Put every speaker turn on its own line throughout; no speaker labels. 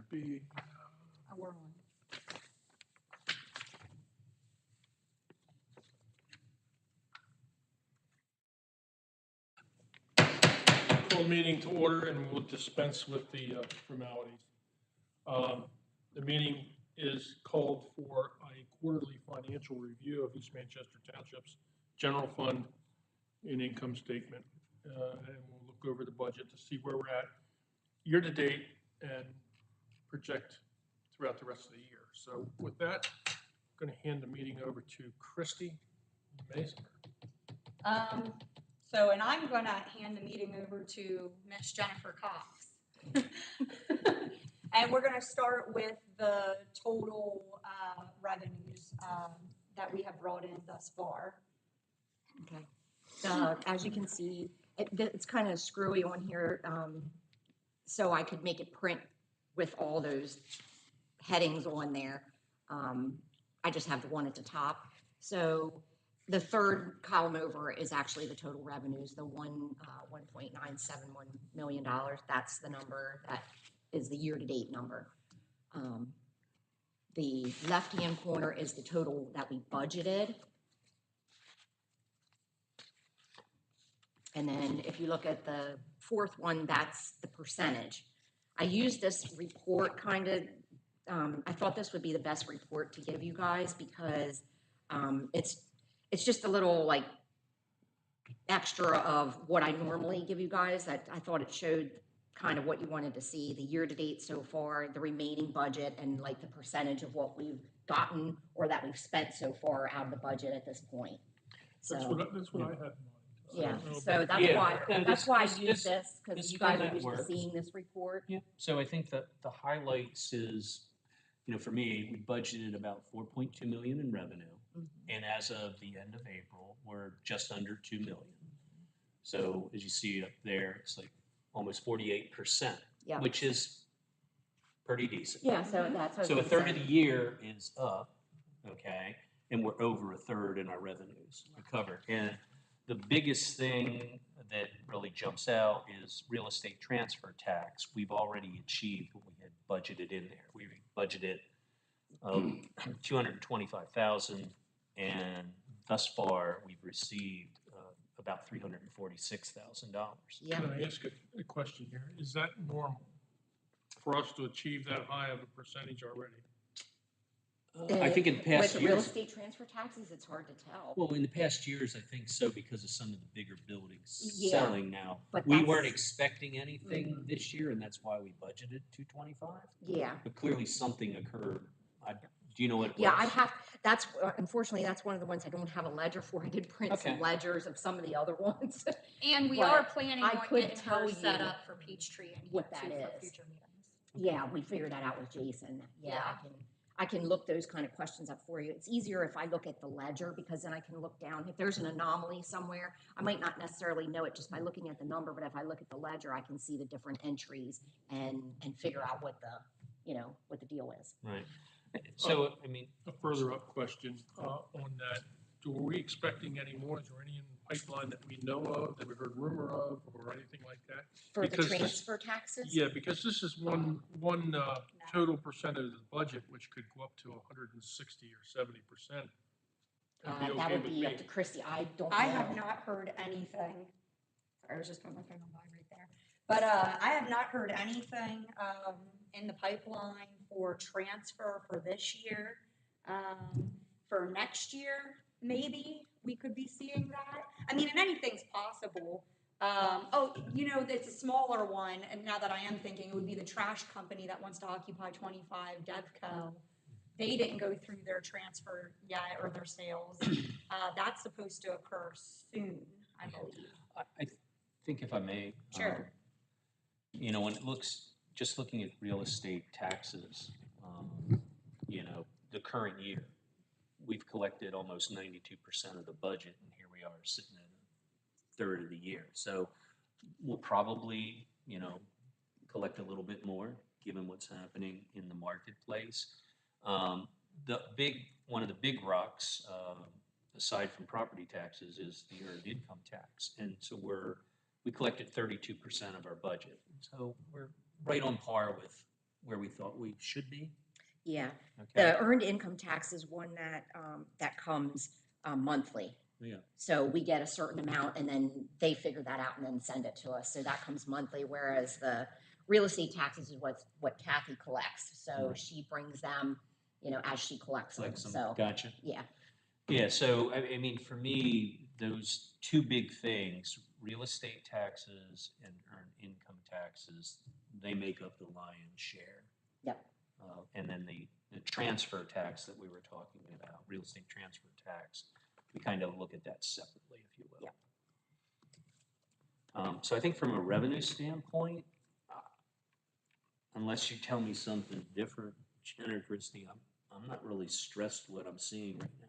be?
We're on.
Call meeting to order, and we'll dispense with the formalities. The meeting is called for a quarterly financial review of East Manchester Township's general fund and income statement. And we'll look over the budget to see where we're at year to date and project throughout the rest of the year. So with that, I'm going to hand the meeting over to Christy Mason.
And I'm going to hand the meeting over to Miss Jennifer Cox. And we're going to start with the total revenues that we have brought in thus far.
Okay. As you can see, it's kind of screwy on here, so I could make it print with all those headings on there. I just have the one at the top. So the third column over is actually the total revenues, the $1.971 million. That's the number that is the year-to-date number. The left-hand corner is the total that we budgeted. And then if you look at the fourth one, that's the percentage. I used this report I thought this would be the best report to give you guys because it's just a little like extra of what I normally give you guys. I thought it showed kind of what you wanted to see, the year-to-date so far, the remaining budget, and like the percentage of what we've gotten or that we've spent so far out of the budget at this point.
That's what I had in mind.
Yeah, so that's why I use this, because you guys are used to seeing this report.
Yeah, so I think that the highlights is, for me, we budgeted about 4.2 million in revenue. And as of the end of April, we're just under 2 million. So as you see up there, it's like almost 48%, which is pretty decent.
Yeah, so that's what
so a third of the year is up, okay, and we're over a third in our revenues recovered. And the biggest thing that really jumps out is real estate transfer tax. We've already achieved what we had budgeted in there. We budgeted $225,000, and thus far we've received about $346,000.
Yeah.
Can I ask a question here? Is that normal for us to achieve that high of a percentage already?
I think in past
with
years,
real estate transfer taxes, it's hard to tell.
well, in the past years, I think so because of some of the bigger buildings
Yeah,
selling now.
but
We weren't expecting anything this year, and that's why we budgeted 225.
Yeah.
But clearly something occurred. Do you know what it
Yeah,
was?
unfortunately, that's one of the ones I don't have a ledger for. I did print some ledgers of some of the other ones.
And we
But
are planning
I
on
could
getting
tell
her
you
set up for Peachtree and
what that
for
is.
future meetings.
Yeah, we figured that out with Jason. Yeah, I can look those kind of questions up for you. It's easier if I look at the ledger because then I can look down. If there's an anomaly somewhere, I might not necessarily know it just by looking at the number, but if I look at the ledger, I can see the different entries and figure out what the deal is.
Right. So, I mean,
A further up question on that. Are we expecting any more? Is there any in the pipeline that we know of, that we heard rumor of, or anything like that?
For the transfer taxes?
Yeah, because this is one total percent of the budget, which could go up to 160 or 70%.
That would be up to Christy. I
have not heard anything. Sorry, I was just putting my phone on vibrate right there. But I have not heard anything in the pipeline for transfer for this year. For next year, maybe we could be seeing that. I mean, and anything's possible. It's a smaller one, and now that I am thinking, it would be the trash company that wants to occupy 25 Devco. They didn't go through their transfer yet or their sales. That's supposed to occur soon, I believe.
I think if I may,
Sure.
When just looking at real estate taxes, the current year, we've collected almost 92% of the budget, and here we are sitting at a third of the year. So we'll probably, collect a little bit more given what's happening in the marketplace. One of the big rocks, aside from property taxes, is the earned income tax, and so we collected 32% of our budget. So we're right on par with where we thought we should be?
Yeah,
Okay,
the earned income tax is one that, that comes, monthly.
yeah,
So we get a certain amount and then they figure that out and then send it to us. So that comes monthly, whereas the real estate taxes is what Kathy collects. So
Right.
she brings them, as she collects them.
like some,
So,
gotcha.
yeah,
Yeah, so I mean, for me, those two big things, real estate taxes and earned income taxes, they make up the lion's share.
yep,
And then the transfer tax that we were talking about, real estate transfer tax, we kind of look at that separately, if you will.
Yep.
So I think from a revenue standpoint, unless you tell me something different, Jen or Christie, I'm not really stressed what I'm seeing right now.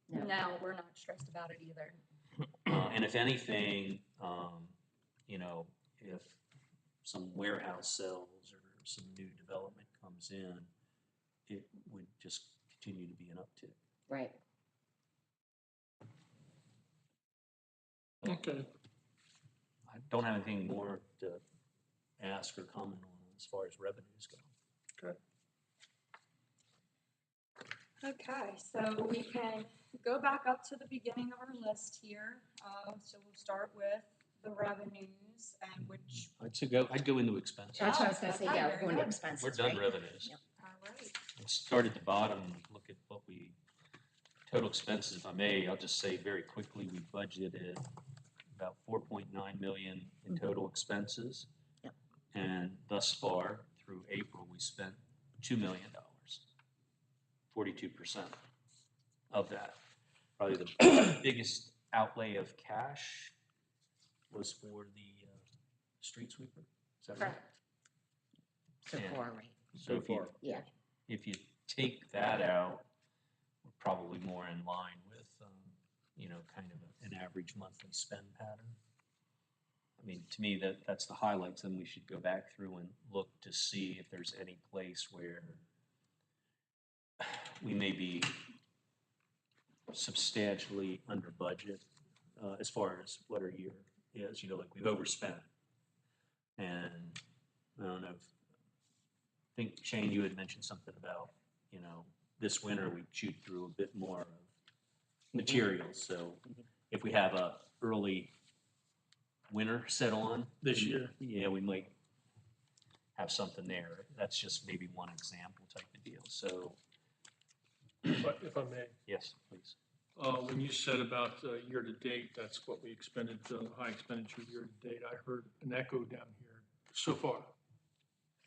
No.
No, we're not stressed about it either.
And if anything, if some warehouse sells or some new development comes in, it would just continue to be an uptick.
right.
Okay.
I don't have anything more to ask or comment on as far as revenues go.
Okay, so we can go back up to the beginning of our list here. So we'll start with the revenues and which,
I'd go into expenses.
That's what I was gonna say,
Okay,
yeah,
very
we're going to
good.
expenses,
We're done
right?
revenues.
Yep.
all right.
Let's start at the bottom and look at what total expenses, if I may, I'll just say very quickly, we budgeted about 4.9 million in total expenses.
Yep.
And thus far, through April, we spent $2 million, 42% of that. Probably the biggest outlay of cash was for the street sweeper. Is that right?
Correct.
So
Yeah.
far, right?
So if you,
Yeah.
if you take that out, we're probably more in line with, kind of an average monthly spend pattern. I mean, to me, that's the highlights. Then we should go back through and look to see if there's any place where we may be substantially under budget as far as what our year is. Like we've overspent. And I don't know, I think Shane, you had mentioned something about, this winter we chewed through a bit more of materials. So if we have a early winter set on
This year.
yeah, we might have something there. That's just maybe one example type of deal. So
But if I may,
yes, please.
when you said about year-to-date, that's what we expended, high expenditure year-to-date, I heard an echo down here so far.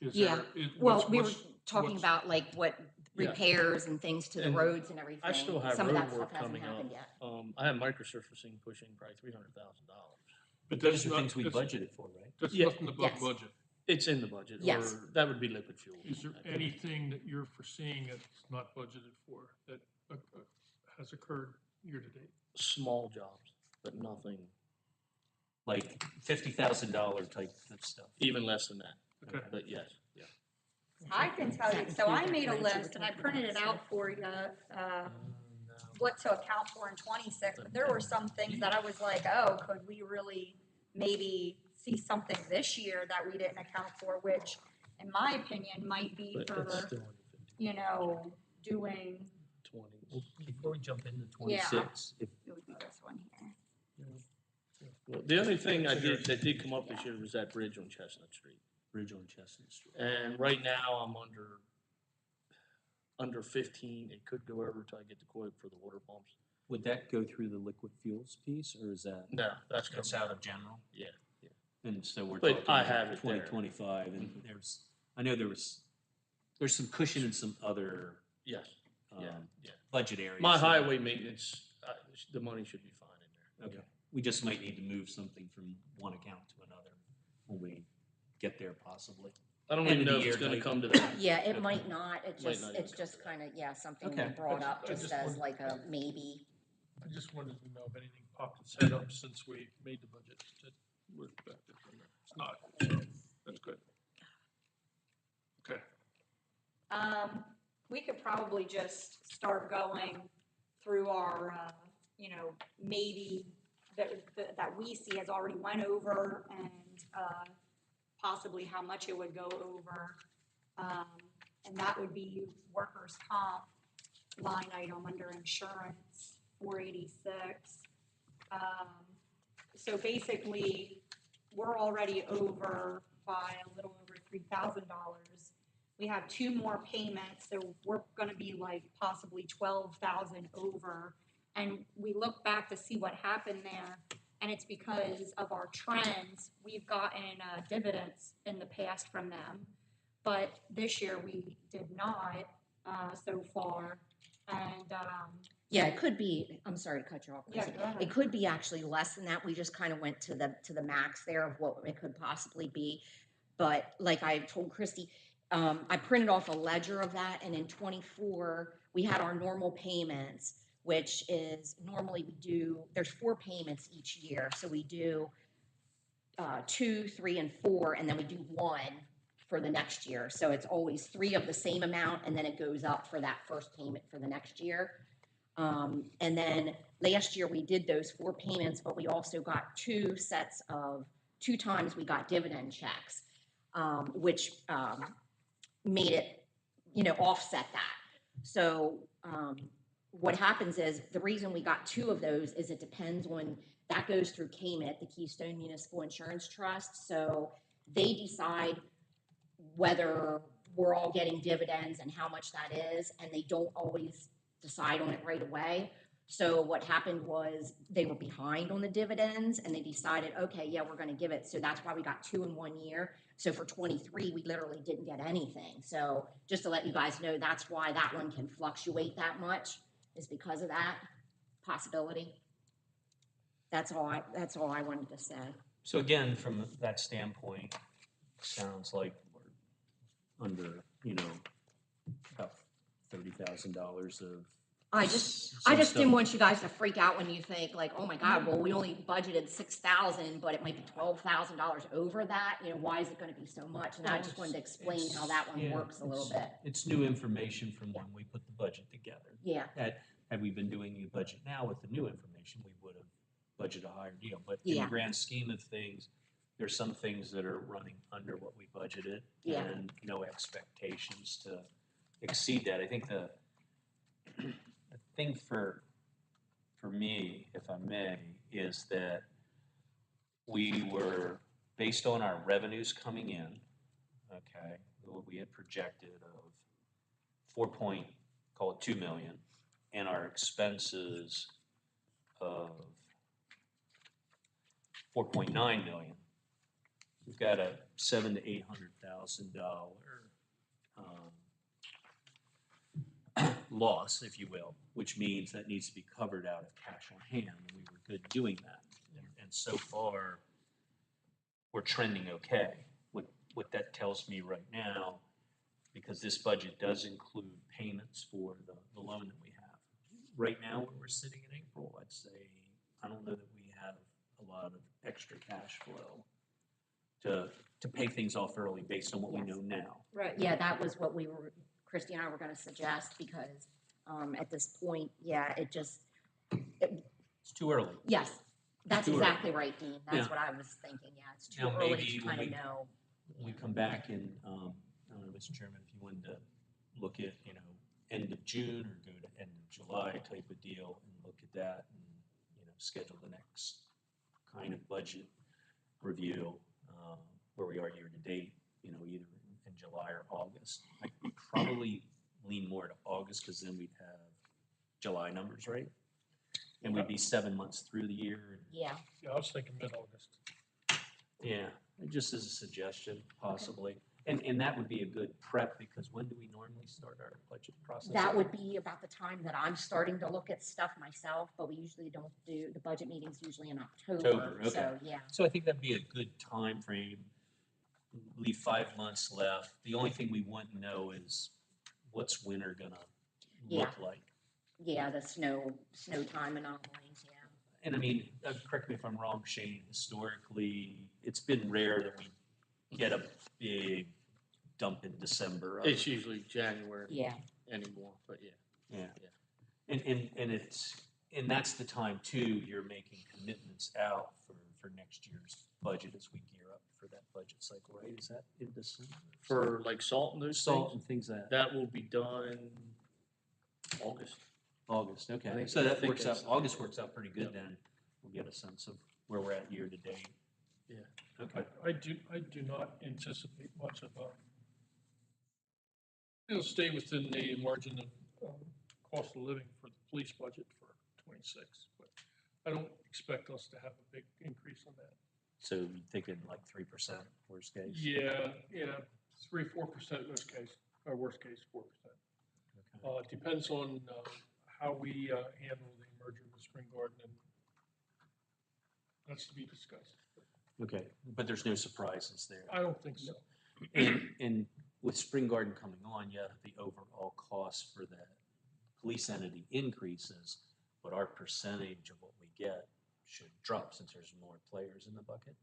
Is
Yeah.
there-
Well, we were
what's-
talking
what's-
about like what
Yeah.
repairs and things to the
And
roads and everything.
I still have
Some of
road
that stuff
work
hasn't
coming up.
happened yet.
I have microsurfacing pushing probably $300,000.
But
Those
that's
are
not,
things we
that's,
budgeted for, right?
that's
Yeah.
nothing above
Yes.
budget.
It's in the budget,
Yes.
or that would be liquid fuel.
Is there
I think.
anything that you're foreseeing that's not budgeted for that has occurred year-to-date?
Small jobs, but nothing,
Like $50,000 type of stuff.
even less than that,
Okay.
but yes, yeah.
I can tell you, so I made a list and I printed it out for you, what to account for in 26, but there were some things that I was like, oh, could we really maybe see something this year that we didn't account for, which in my opinion might be
But it's
for,
still in
doing,
the 20s.
Before we jump into
Yeah.
26, if
it would be this one here.
Well, the only thing that did come up this year was that bridge on Chestnut Street.
Bridge on Chestnut Street.
And right now, I'm under 15. It could go over till I get the quote for the water pumps.
Would that go through the liquid fuels piece, or is that?
No, that's
That's
coming
out of general?
Yeah.
And so we're
But
talking
I
about
have it there.
2025, and I know there's some cushion in some other
Yes, yeah,
um,
yeah.
budget areas.
My
that-
highway maintenance, the money should be fine in there.
Okay, we just might need to move something from one account to another when we get there possibly.
I don't
End
even
of
know
the
if it's
year
gonna
type.
come to that.
Yeah, it might not.
Might not even
It's
come
just
to that.
kind of, yeah, something
Okay.
we brought up
I
just
just
as
wanted-
like a maybe.
I just wanted to know if anything popped its head up since we made the budget that we're affected from that. It's not, so that's good. Okay.
We could probably just start going through our, maybe that we see has already went over and, possibly how much it would go over. And that would be workers' comp line item under insurance, 486. So basically, we're already over by a little over $3,000. We have two more payments, so we're gonna be like possibly 12,000 over. And we look back to see what happened there, and it's because of our trends. We've gotten dividends in the past from them, but this year we did not so far. And
Yeah, it could be, I'm sorry to cut you off,
yeah,
Chrissy.
go ahead.
It could be actually less than that. We just kind of went to the max there of what it could possibly be. But like I told Christy, I printed off a ledger of that, and in 24, we had our normal payments, which is normally we do, there's 4 payments each year. So we do 2, 3, and 4, and then we do 1 for the next year. So it's always 3 of the same amount, and then it goes up for that first payment for the next year. And then last year we did those 4 payments, but we also got 2 times we got dividend checks, which made it, offset that. So what happens is the reason we got 2 of those is it depends on that goes through KMIT, the Keystone Municipal Insurance Trust. So they decide whether we're all getting dividends and how much that is, and they don't always decide on it right away. So what happened was they were behind on the dividends, and they decided, okay, yeah, we're going to give it. So that's why we got 2 in 1 year. So for 23, we literally didn't get anything. So just to let you guys know, that's why that one can fluctuate that much, is because of that possibility. That's all I wanted to say.
So again, from that standpoint, sounds like we're under, about $30,000 of.
I just
some
didn't
stuff.
want you guys to freak out when you think like, oh my God, well, we only budgeted 6,000, but it might be $12,000 over that. Why is it going to be so much? And I just wanted to explain how that one works a little bit.
It's new information from when we put the budget together.
Yeah,
Had we been doing the budget now with the new information, we would have budgeted a higher deal. But in the
Yeah.
grand scheme of things, there's some things that are running under what we budgeted.
Yeah.
And no expectations to exceed that. I think the thing for me, if I may, is that we were, based on our revenues coming in, okay, what we had projected of 2 million, and our expenses of 4.9 million. We've got a $700,000 to $800,000 loss, if you will, which means that needs to be covered out of cash on hand, and we were good doing that. And so far, we're trending okay. What that tells me right now, because this budget does include payments for the loan that we have. Right now, when we're sitting in April, I'd say, I don't know that we have a lot of extra cash flow to pay things off early based on what we know now.
Right.
yeah, that was what Christy and I were going to suggest because at this point, yeah,
It's too early.
yes, that's
Too early.
exactly right, Dean. That's
Yeah.
what I was thinking. Yeah, it's too
Now,
early
maybe
to
when
kind of know.
We come back and, I don't know, Mr. Chairman, if you wanted to look at, end of June or go to end of July type of deal and look at that and, schedule the next kind of budget review, where we are year to date, either in July or August. I'd probably lean more to August because then we'd have July numbers, right? And we'd be 7 months through the year.
Yeah,
Yeah, I was thinking mid-August.
Yeah, just as a suggestion, possibly. And that would be a good prep, because when do we normally start our budget process?
that would be about the time that I'm starting to look at stuff myself, but we usually don't do, the budget meeting's usually in October.
October, okay.
So, yeah.
So I think that'd be a good time frame. Leave 5 months left. The only thing we want to know is what's winter gonna look like.
Yeah, the snow time anomalies, yeah.
And I mean, correct me if I'm wrong, Shane, historically, it's been rare that we get a big dump in December.
It's usually January
Yeah,
anymore, but yeah.
Yeah. And that's the time too, you're making commitments out for next year's budget as we gear up for for that budget cycle, right? Is that in December?
For like salt and those
Salt
things,
and things like that.
that will be done August.
August,
I
okay.
think-
So
I
that
think
works out,
that's-
August works out pretty good
Yeah.
then. We'll get a sense of where we're at year to date.
Yeah.
Okay.
I do not anticipate much of it'll stay within the margin of, cost of living for the police budget for '26, but I don't expect us to have a big increase on that.
So you thinking like 3% worst case?
Yeah, 3-4% worst case, or worst case, 4%.
Okay.
Depends on, how we, handle the merger with Spring Garden, and that's to be discussed.
Okay, but there's no surprises there.
I don't think so.
And with Spring Garden coming on, yeah, the overall cost for that police entity increases, but our percentage of what we get should drop since there's more players in the bucket.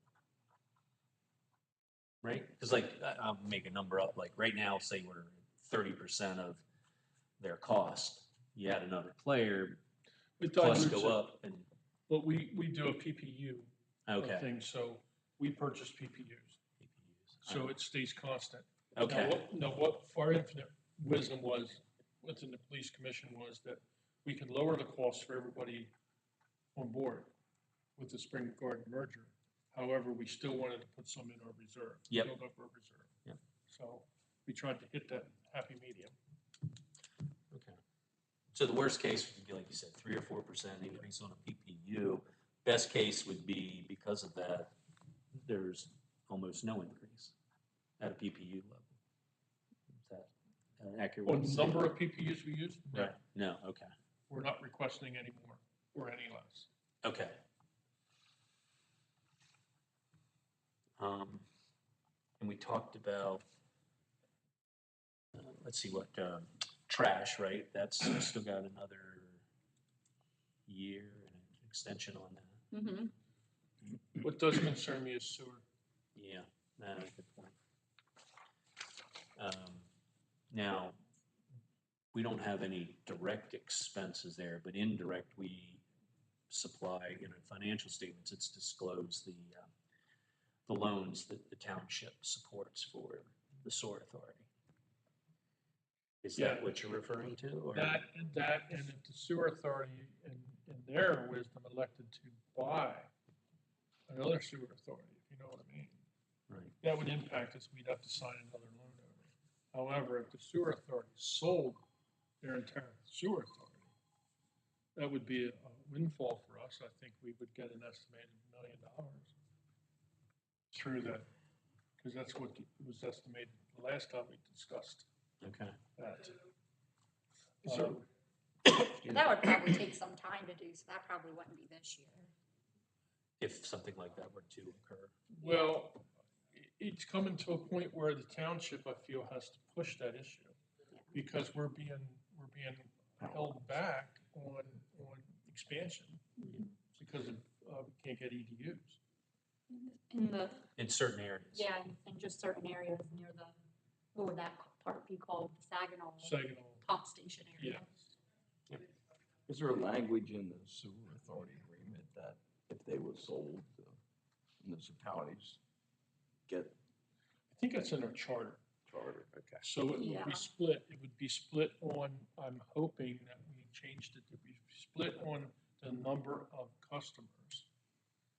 Right? Because like, I'll make a number up, like right now, say we're 30% of their cost. You add another player,
It
costs
dilutes
go
it,
up and,
but we do a PPU
okay.
thing, so we purchase PPUs, so it stays constant.
Okay,
Now, what our infinite wisdom was within the police commission was that we could lower the cost for everybody on board with the Spring Garden merger. However, we still wanted to put some in our reserve.
Yep.
Build up our reserve.
Yep.
So we tried to hit that happy medium.
okay. So the worst case would be, like you said, 3 or 4% increase on a PPU. Best case would be, because of that, there's almost no increase at a PPU level. Is that an accurate way
On
to
the
say it?
number of PPUs we use, no,
Right, no, okay,
we're not requesting any more or any less.
okay. And we talked about, let's see what, trash, right? That's still got another year and an extension on that.
Mm-hmm.
What does concern me is sewer.
Yeah, good point. Now, we don't have any direct expenses there, but indirect, we supply, financial statements, it's disclosed the loans that the township supports for the sewer authority. Is that
Yeah.
what you're referring to, or?
That, and if the sewer authority in their wisdom elected to buy another sewer authority, if you know what I mean,
Right,
that would impact us, we'd have to sign another loan over. However, if the sewer authority sold their entire sewer authority, that would be a windfall for us. I think we would get an estimated $1 million through that, because that's what was estimated the last time we discussed
okay.
that.
So- That would probably take some time to do, so that probably wouldn't be this year.
If something like that were to occur.
Well, it's coming to a point where the township, I feel, has to push that issue, because we're being held back on expansion because of, we can't get EDUs.
In certain areas.
Yeah, in just certain areas near the, what would that part be called, the Saginaw
Saginaw,
pump station area.
yeah.
Is there a language in the sewer authority agreement that if they were sold, the municipalities get
I think that's in our charter.
charter? Okay.
So it would
Yeah.
be split, it would be split on, I'm hoping that we changed it to be split on the number of customers.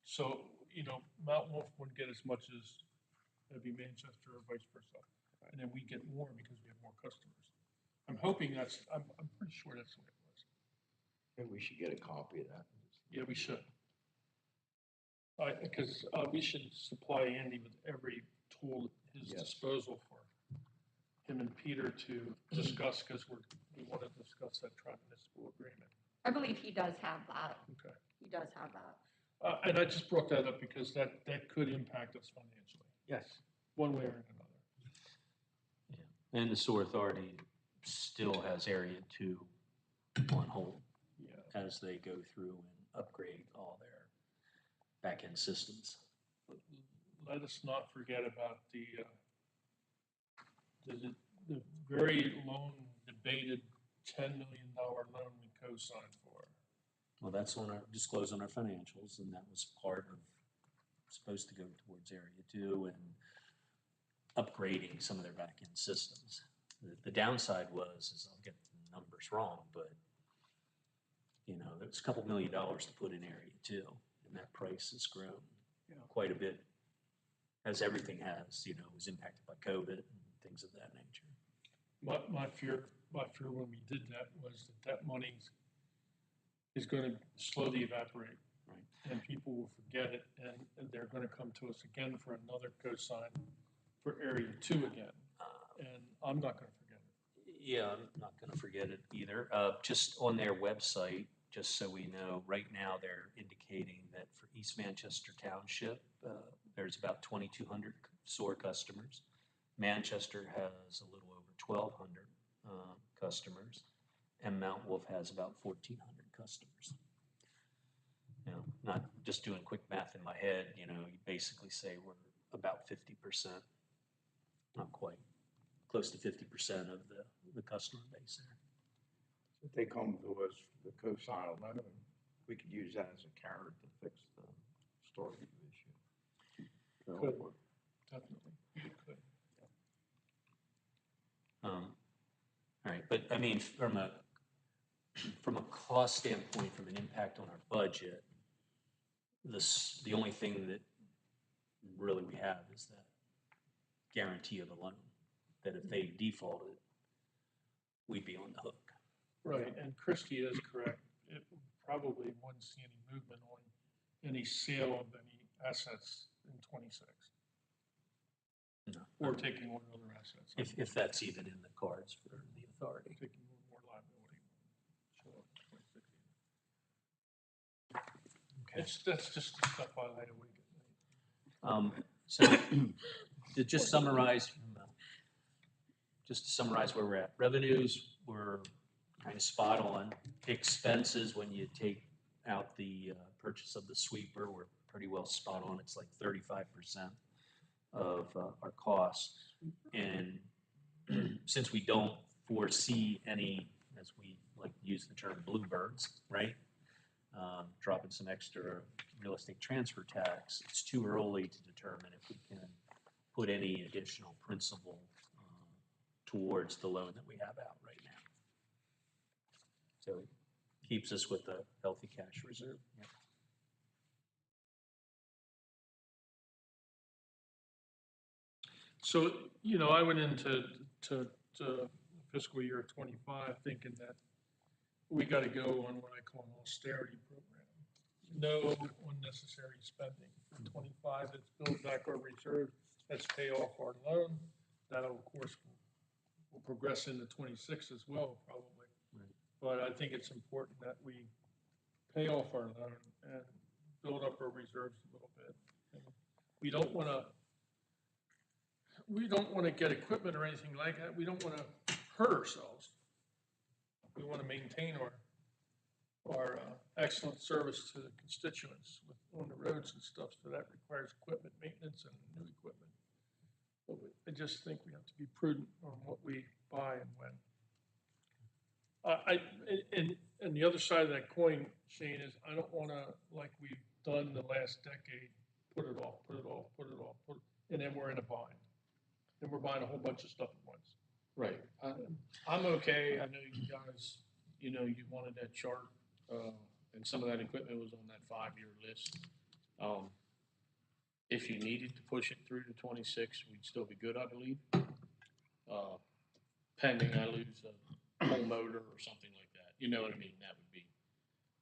So, Mount Wolf wouldn't get as much as maybe Manchester or vice versa. And then we get more because we have more customers. I'm hoping I'm pretty sure that's the way it was.
Maybe we should get a copy of that.
Yeah, we should. Because we should supply Andy with every tool at his
Yes.
disposal for him and Peter to discuss, because we want to discuss that tri-municipal agreement.
I believe he does have that.
Okay.
He does have that.
And I just brought that up because that could impact us financially,
Yes.
one way or another.
Yeah. And the sewer authority still has area 2 on hold
Yeah.
as they go through and upgrade all their back-end systems.
Let us not forget about the very long debated $10 million loan we co-signed for.
Well, that's disclosed on our financials, and that was part of supposed to go towards area 2 and upgrading some of their back-end systems. The downside is I'll get the numbers wrong, but you know, it's a couple $1 million to put in area 2, and that price has grown quite a bit, as everything has, you know, was impacted by COVID and things of that nature.
My fear when we did that was that money is gonna slowly evaporate.
Right.
And people will forget it, and they're gonna come to us again for another cosign for area 2 again, and I'm not gonna forget it.
Yeah, I'm not gonna forget it either. Just on their website, just so we know, right now they're indicating that for East Manchester Township, there's about 2,200 SOAR customers. Manchester has a little over 1,200 customers, and Mount Wolf has about 1,400 customers. You know, not just doing quick math in my head, you know, you basically say we're about 50%, not quite, close to 50% of the customer base there.
If they come to us for the cosign letter, we could use that as a carrot to fix the storage issue.
Could, definitely, you could.
All right, but I mean, from a cost standpoint, from an impact on our budget, the only thing that really we have is that guarantee of the loan, that if they defaulted, we'd be on the hook.
Right, and Christie is correct. It probably wouldn't see any movement on any sale of any assets in 26.
No.
Or taking on other assets.
If that's even in the cards for the authority.
Taking on more liability. That's just the stuff I lay awake at night.
So to just summarize, where we're at. Revenues were kind of spot on. Expenses, when you take out the purchase of the sweeper, we're pretty well spot on. It's like 35% of our costs. And since we don't foresee any, as we like to use the term, bluebirds, right? Dropping some extra real estate transfer tax, it's too early to determine if we can put any additional principal towards the loan that we have out right now. So it keeps us with a healthy cash reserve. Yep.
So, you know, I went into fiscal year 25 thinking that we got to go on what I call an austerity program. No unnecessary spending. For 25, let's build back our reserves. Let's pay off our loan. That, of course, will progress into 26 as well, probably.
Right.
But I think it's important that we pay off our loan and build up our reserves a little bit. And we don't want to get equipment or anything like that. We don't want to hurt ourselves. We want to maintain our excellent service to the constituents on the roads and stuff. So that requires equipment maintenance and new equipment. But I just think we have to be prudent on what we buy and when. And the other side of that coin, Shane, is I don't want to, like we've done the last decade, put it off, and then we're in a bind. And we're buying a whole bunch of stuff at once.
Right. I'm okay. I know you guys, you know, you wanted that chart, and some of that equipment was on that 5-year list. If you needed to push it through to 26, we'd still be good, I believe. Pending I lose a whole motor or something like that. You know what I mean? That would be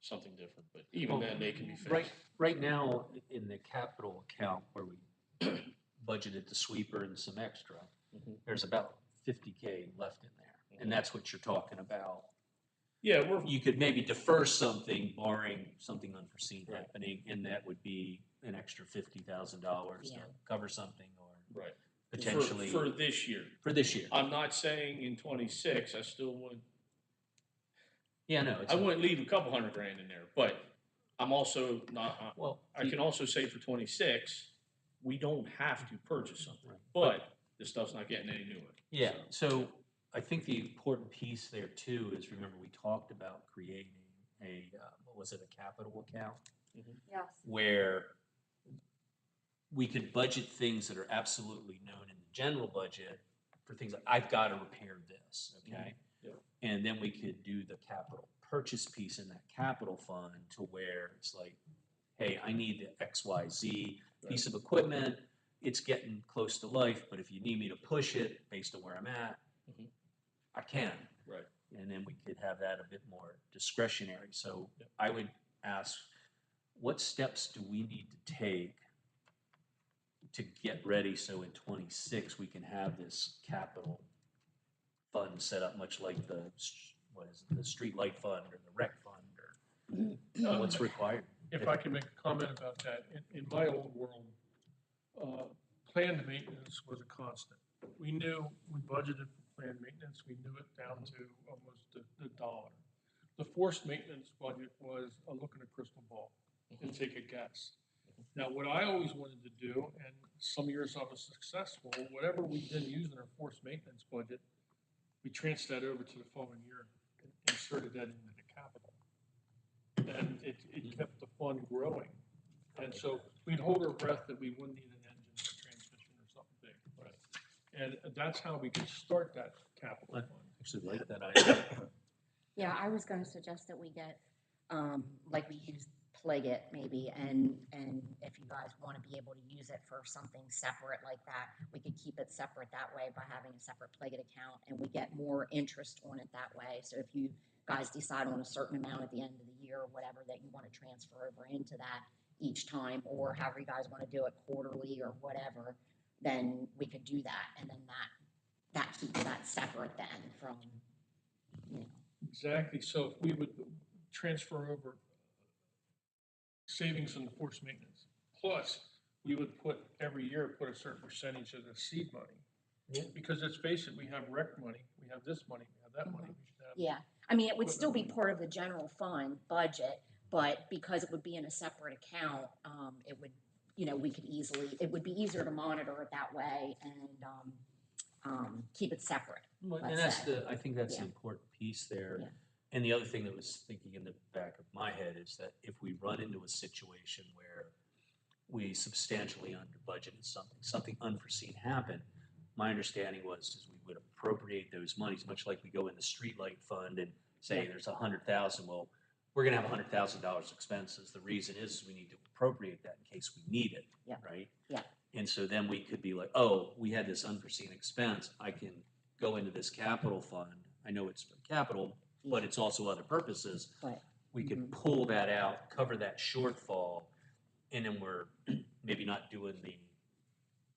something different, but even then they can be fixed.
Right now, in the capital account where we budgeted the sweeper and some extra, there's about 50K left in there. And that's what you're talking about.
Yeah,
You could maybe defer something barring something unforeseen
Right.
happening, and that would be an extra $50,000
Yeah.
to cover something or
right.
potentially
For this year.
for this year.
I'm not saying in 26, I still would.
Yeah, no,
I wouldn't leave a couple $100,000 in there, but I'm also not.
well,
I can also say for 26, we don't have to purchase something,
Right.
but this stuff's not getting any newer.
yeah. So I think the important piece there too is, remember, we talked about creating a what was it, a capital account,
Yes.
where we could budget things that are absolutely known in the general budget for things like, I've got to repair this, okay?
Yeah.
And then we could do the capital purchase piece in that capital fund to where it's like, hey, I need the XYZ piece of equipment. It's getting close to life, but if you need me to push it based on where I'm at,
Mhm.
I can.
Right.
And then we could have that a bit more discretionary. So
Yep.
I would ask, what steps do we need to take to get ready so in '26 we can have this capital fund set up, much like the, what is it, the street light fund or the rec fund, or what's required?
If I can make a comment about that, in my old world, planned maintenance was a constant. We knew, we budgeted for planned maintenance, we knew it down to almost the dollar. The forced maintenance budget was a look in a crystal ball and take a guess. Now, what I always wanted to do, and some years I was successful, whatever we didn't use in our forced maintenance budget, we transferred that over to the following year and inserted that into the capital. And it kept the fund growing. And so we'd hold our breath that we wouldn't need an engine or a transmission or something big.
Right.
And that's how we could start that capital fund.
Actually, like that idea.
Yeah, I was gonna suggest that we get, like we use Pliget maybe, and if you guys wanna be able to use it for something separate like that, we could keep it separate that way by having a separate Pliget account, and we get more interest on it that way. So if you guys decide on a certain amount at the end of the year or whatever that you wanna transfer over into that each time, or however you guys wanna do it, quarterly or whatever, then we could do that, and then that keeps that separate then from, you know.
Exactly. So if we would transfer over savings in the forced maintenance, plus we would put every year, put a certain percentage of the seed money.
Yeah.
Because let's face it, we have rec money, we have this money, we have that money, we should have.
Yeah, I mean, it would still be part of the general fund budget, but because it would be in a separate account, it would, you know, we could easily, it would be easier to monitor it that way and, keep it separate.
Well, and
Let's
that's
say.
I think that's the
Yeah.
important piece there.
Yeah.
And the other thing that was thinking in the back of my head is that if we run into a situation where we substantially under budgeted something unforeseen happened, my understanding was is we would appropriate those monies, much like we go in the streetlight fund and say there's 100,000. Well, we're gonna have $100,000 expenses. The reason is we need to appropriate that in case we need it,
Yeah.
right?
Yeah.
And so then we could be like, oh, we had this unforeseen expense. I can go into this capital fund. I know it's for capital, but it's also other purposes.
But,
We could pull that out, cover that shortfall, and then we're maybe not doing the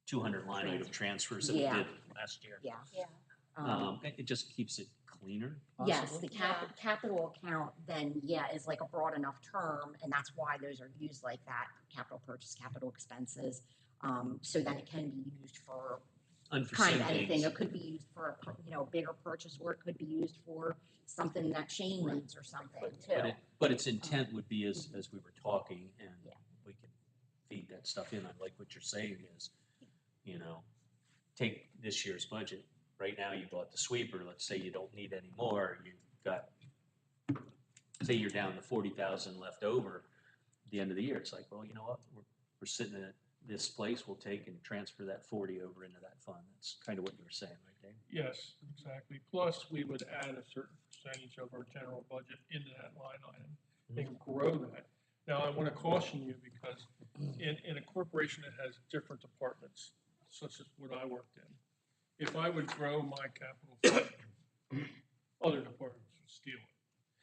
200 line item transfers that we
Yeah.
did last year.
yeah.
Yeah.
It just keeps it cleaner,
Yes,
possibly.
the capital account then, yeah, is like a broad enough term, and that's why those are used like that, capital purchase, capital expenses. So then it can be used for kind
Unforeseen
of anything.
things.
It could be used for a, you know, bigger purchase, or it could be used for something that Shane
Right.
needs or something
But
too.
but its intent would be as we were talking and
Yeah.
we could feed that stuff in. I like what you're saying is, you know, take this year's budget. Right now you bought the sweeper. Let's say you don't need any more. You've got, say you're down to 40,000 left over at the end of the year. It's like, well, you know what? We're sitting at this place. We'll take and transfer that 40 over into that fund. That's kind of what you were saying, right, Dave?
Yes, exactly. Plus, we would add a certain percentage of our general budget into that line item and grow that. Now, I want to caution you because in a corporation that has different departments, such as what I worked in, if I would grow my capital fund, other departments would steal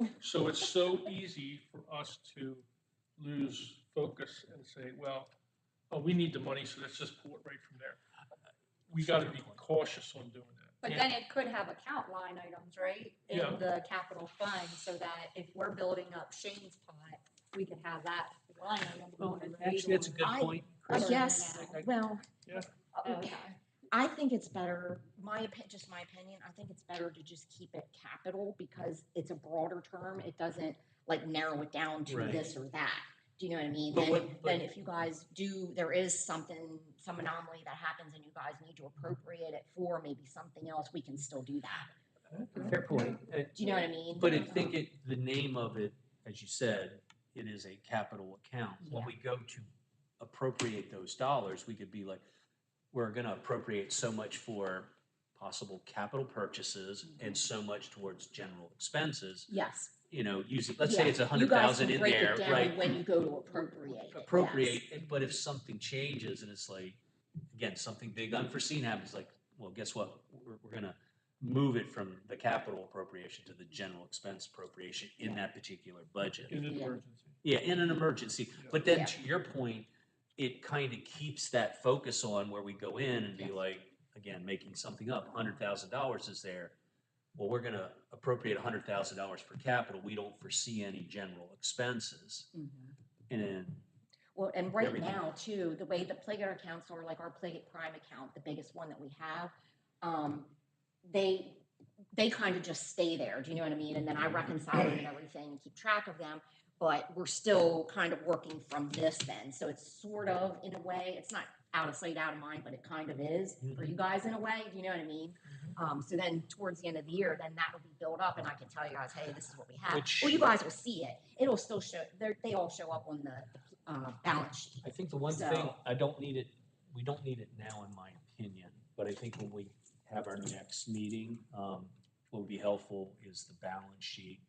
it. So it's so easy for us to lose focus and say, well, oh, we need the money, so let's just pull it right from there. We got to be cautious on doing that.
But then it could have account line items, right, in
Yeah.
the capital fund, so that if we're building up Shane's pot, we could have that line item.
Well,
going
actually, that's a good
I-
point.
I
Chris.
guess, well,
Yeah.
Okay.
I think it's better, just my opinion, I think it's better to just keep it capital because it's a broader term. It doesn't like narrow it down to
Right.
this or that. Do you know what I mean?
But
Then if you guys there is something, some anomaly that happens and you guys need to appropriate it for maybe something else, we can still do that.
Fair point.
Do you know what I mean?
But the name of it, as you said, it is a capital account. When
Yeah.
we go to appropriate those dollars, we could be like, we're gonna appropriate so much for possible capital purchases and so much towards general expenses,
Yes.
you know, using, let's say
Yeah.
it's a
You
hundred
guys
thousand
can
in
break
there,
it down
right?
when you go to appropriate. Yes.
Appropriate, but if something changes and it's like, again, something big unforeseen happens, like, well, guess what? We're gonna move it from the capital appropriation to the general expense appropriation in that particular budget.
In an
Yeah.
emergency.
Yeah, in an emergency.
Yeah.
But then
Yeah.
to your point, it kind of keeps that focus on where we go in and be
Yes.
like, again, making something up, $100,000 is there. Well, we're gonna appropriate $100,000 for capital. We don't foresee any general expenses.
Mhm.
And
Well, and right
Everything.
now too, the way the Pliget accounts are, like our Pliget Prime account, the biggest one that we have, they kind of just stay there. Do you know what I mean? And then I reconcile them and everything and keep track of them. But we're still kind of working from this then. So it's sort of in a way, it's not out of sight, out of mind, but it kind of is for you guys in a way. Do you know what I mean? So then towards the end of the year, then that will be built up and I can tell you guys, hey, this is what we have.
Which-
Well, you guys will see it. It'll still show, they all show up on the balance sheet.
I think the one
So-
thing, we don't need it now in my opinion, but I think when we have our next meeting, what would be helpful is the balance sheet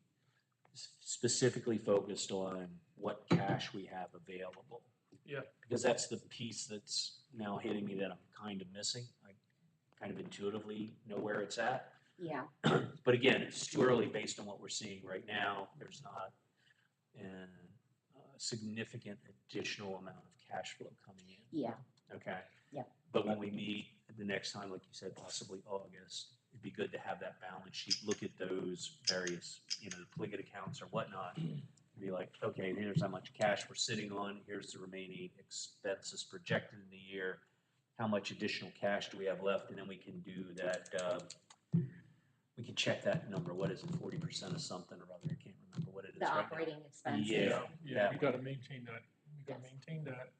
specifically focused on what cash we have available.
Yeah.
Because that's the piece that's now hitting me that I'm kind of missing. I kind of intuitively know where it's at.
Yeah.
But again, it's too early based on what we're seeing right now. There's not a significant additional amount of cash flow coming in.
Yeah.
Okay?
Yep.
But when we meet the next time, like you said, possibly August, it'd be good to have that balance sheet, look at those various, you know, the Pliget accounts or whatnot. Be like, okay, here's how much cash we're sitting on, here's the remaining expenses projected in the year. How much additional cash do we have left? And then we can do that, we can check that number. What is it, 40% of something or other? I can't remember what it is
The
right now.
operating expenses.
Yeah.
Yeah, we
that
gotta maintain that. We gotta maintain that.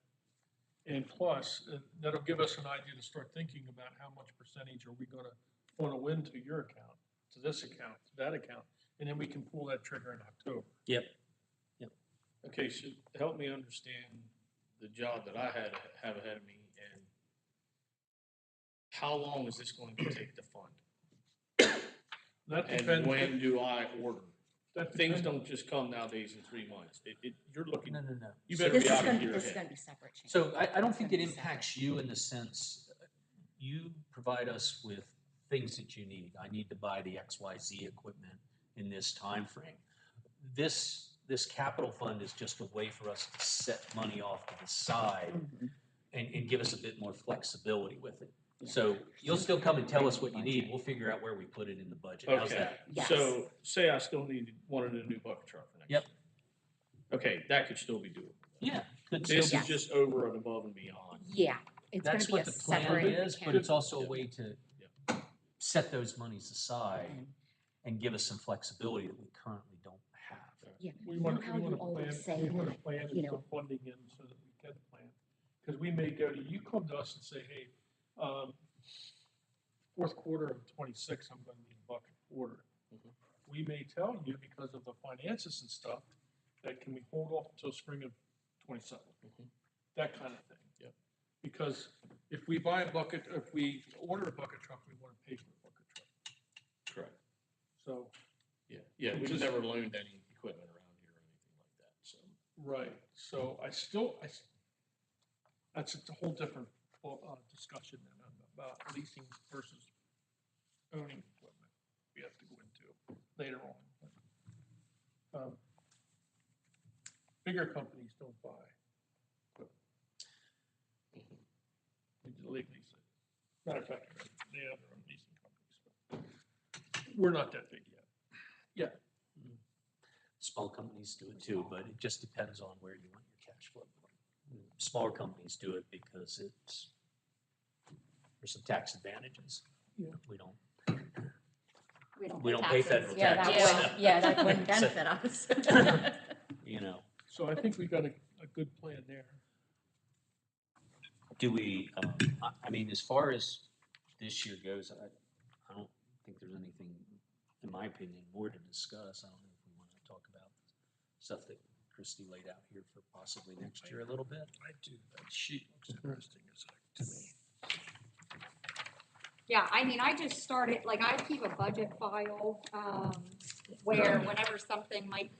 And plus, that'll give us an idea to start thinking about how much percentage are we gonna funnel into your account, to this account, to that account, and then we can pull that trigger in October.
Yep.
Okay, so help me understand the job that I have ahead of me and how long is this going to take to fund?
That
And
depends.
when do I order?
That
Things
depends.
don't just come nowadays in 3 months. You're looking,
No.
you better
This
be
is
out
gonna,
of here
this is
ahead.
gonna be separate. Shane.
So I don't
It's
think
gonna
it
be
impacts you in the sense, you provide us with things that you need. I need to buy the XYZ equipment in this time frame. This capital fund is just a way for us to set money off to the side
Mhm.
and give us a bit more flexibility with it.
Yeah.
So you'll still come and tell us what you need. We'll figure out where we put it in the budget. How's
Okay,
that?
Yes.
so say I still wanted a new bucket truck for next year.
Yep.
Okay, that could still be doable.
Yeah. could
This
still
is
be-
just over and above and beyond.
Yeah, it's gonna
That's
be
what
a
the plan
separate
is, but
account.
it's also a
Yeah.
way to
Yeah.
set those monies aside
And-
and give us some flexibility that we currently don't have.
Yeah,
We
you know
want,
how
we
you
want to
always
plan,
say
we want to
that,
plan
you
and
know.
put funding in so that we can plan. Because we may go to, you come to us and say, hey, fourth quarter of 26, I'm going to need a bucket order.
Mhm.
We may tell you because of the finances and stuff, that can we hold off until spring of 27?
Mhm.
That kind of thing.
Yep.
Because if we buy a bucket, if we order a bucket truck, we want to pay for a bucket truck.
Correct.
So,
Yeah, we've
Just-
never loaned any equipment around here or anything like that, so.
right, so that's a whole different discussion then about leasing versus owning equipment we have to go into later on. But, bigger companies don't buy equipment. We legally say. Matter of fact, they have their own leasing companies, but we're not that big yet.
Small companies do it too, but it just depends on where you want your cash flow. Smaller companies do it because there's some tax advantages.
Yeah.
We don't.
We don't
pay
taxes.
federal
Yeah,
taxes.
that wouldn't
So-
benefit us.
You know,
So I think we got a good plan there.
do we, I mean, as far as this year goes, I don't think there's anything, in my opinion, more to discuss. I don't know if we want to talk about stuff that Christie laid out here for possibly next year a little bit.
I do, that sheet looks interesting to me.
Yeah, I mean, I just started, like, I keep a budget file, where whenever something might,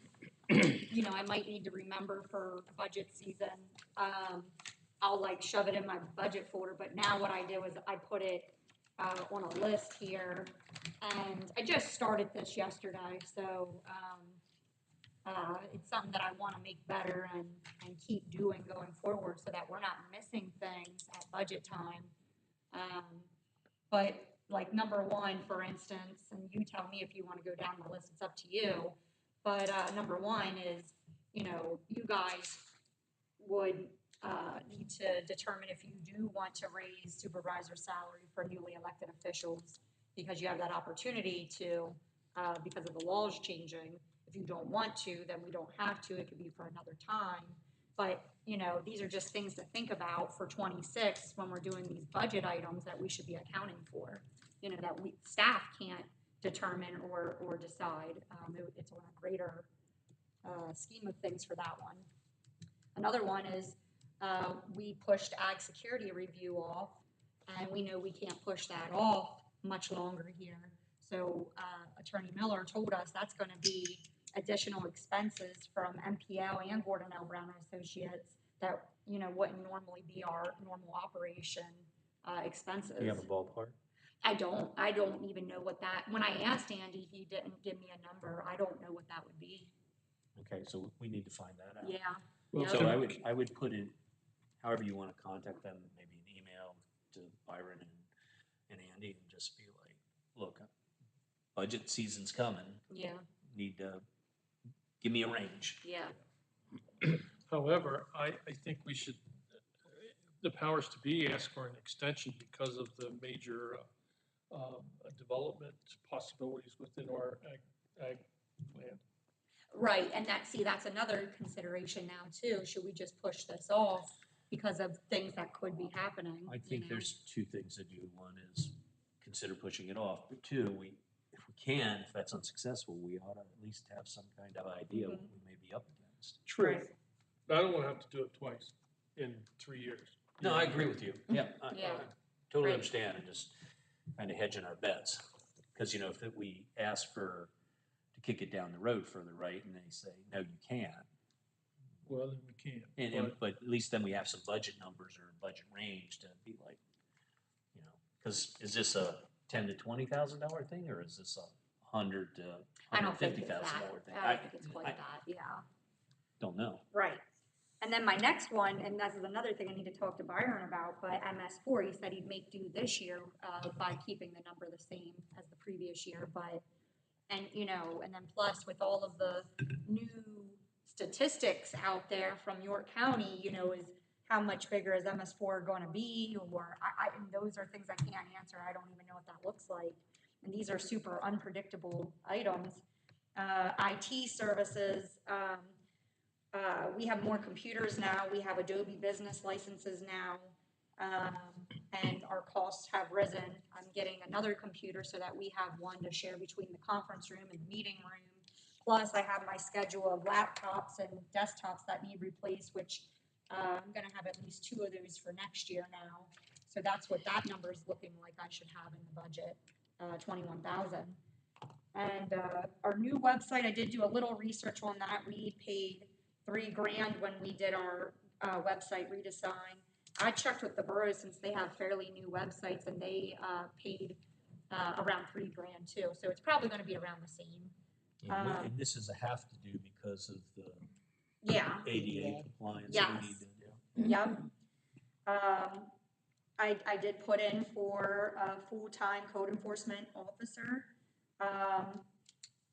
I might need to remember for budget season, I'll like shove it in my budget folder, but now what I do is I put it, on a list here, and I just started this yesterday, so, it's something that I wanna make better and keep doing going forward, so that we're not missing things at budget time. But like number one, for instance, and you tell me if you wanna go down the list, it's up to you. But, number one is, you guys would, need to determine if you do want to raise supervisor salary for newly elected officials, because you have that opportunity to, because of the laws changing. If you don't want to, then we don't have to, it could be for another time. But, these are just things to think about for '26 when we're doing these budget items that we should be accounting for. That staff can't determine or decide. It's on a greater, scheme of things for that one. Another one is, we pushed ag security review off, and we know we can't push that off much longer here. So, Attorney Miller told us that's gonna be additional expenses from MPL and Gordon L. Brown and Associates that, wouldn't normally be our normal operation, expenses.
Do you have a ballpark?
I don't even know what that, when I asked Andy, he didn't give me a number. I don't know what that would be.
Okay, so we need to find that out.
Yeah.
Well,
So
Yeah.
I would put in, however you wanna contact them, maybe an email to Byron and Andy, and just be like, look, budget season's coming,
Yeah,
need to, give me a range.
yeah.
However, I think we should, the powers to be ask for an extension because of the major, development possibilities within our ag land.
Right, and that's another consideration now too. Should we just push this off because of things that could be happening?
I think there's two things to do. One is consider pushing it off, but two, if we can, if that's unsuccessful, we ought to at least have some kind of idea what we may be up against.
True.
Right.
But I don't wanna have to do it twice in 3 years.
No, I agree with you. Yeah, I
Yeah.
totally
Right.
understand, and just kind of hedging our bets. Because, if we ask to kick it down the road further, right, and they say, no, you can't.
Well, then we can't.
But at least then we have some budget numbers or budget range to be like, because is this a $10,000 to $20,000 thing, or is this a $100,000 to
I don't think it's
$150,000
that.
thing?
I don't think it's quite that, yeah.
Don't know.
Right. And then my next one, and this is another thing I need to talk to Byron about, but MS4, he said he'd make do this year, by keeping the number the same as the previous year, and then plus with all of the new statistics out there from York County, is how much bigger is MS4 gonna be, or and those are things I can't answer, I don't even know what that looks like. And these are super unpredictable items. IT services, we have more computers now, we have Adobe Business licenses now, and our costs have risen. I'm getting another computer so that we have one to share between the conference room and the meeting room. Plus, I have my schedule of laptops and desktops that need replaced, which, I'm gonna have at least 2 of those for next year now. So that's what that number is looking like I should have in the budget, 21,000. And, our new website, I did do a little research on that. We paid $3,000 when we did our, website redesign. I checked with the boroughs since they have fairly new websites, and they, paid, around $3,000 too. So it's probably gonna be around the same.
And this is a have to do because of the
Yeah,
ADA compliance that we need to do.
yep. I did put in for a full-time code enforcement officer.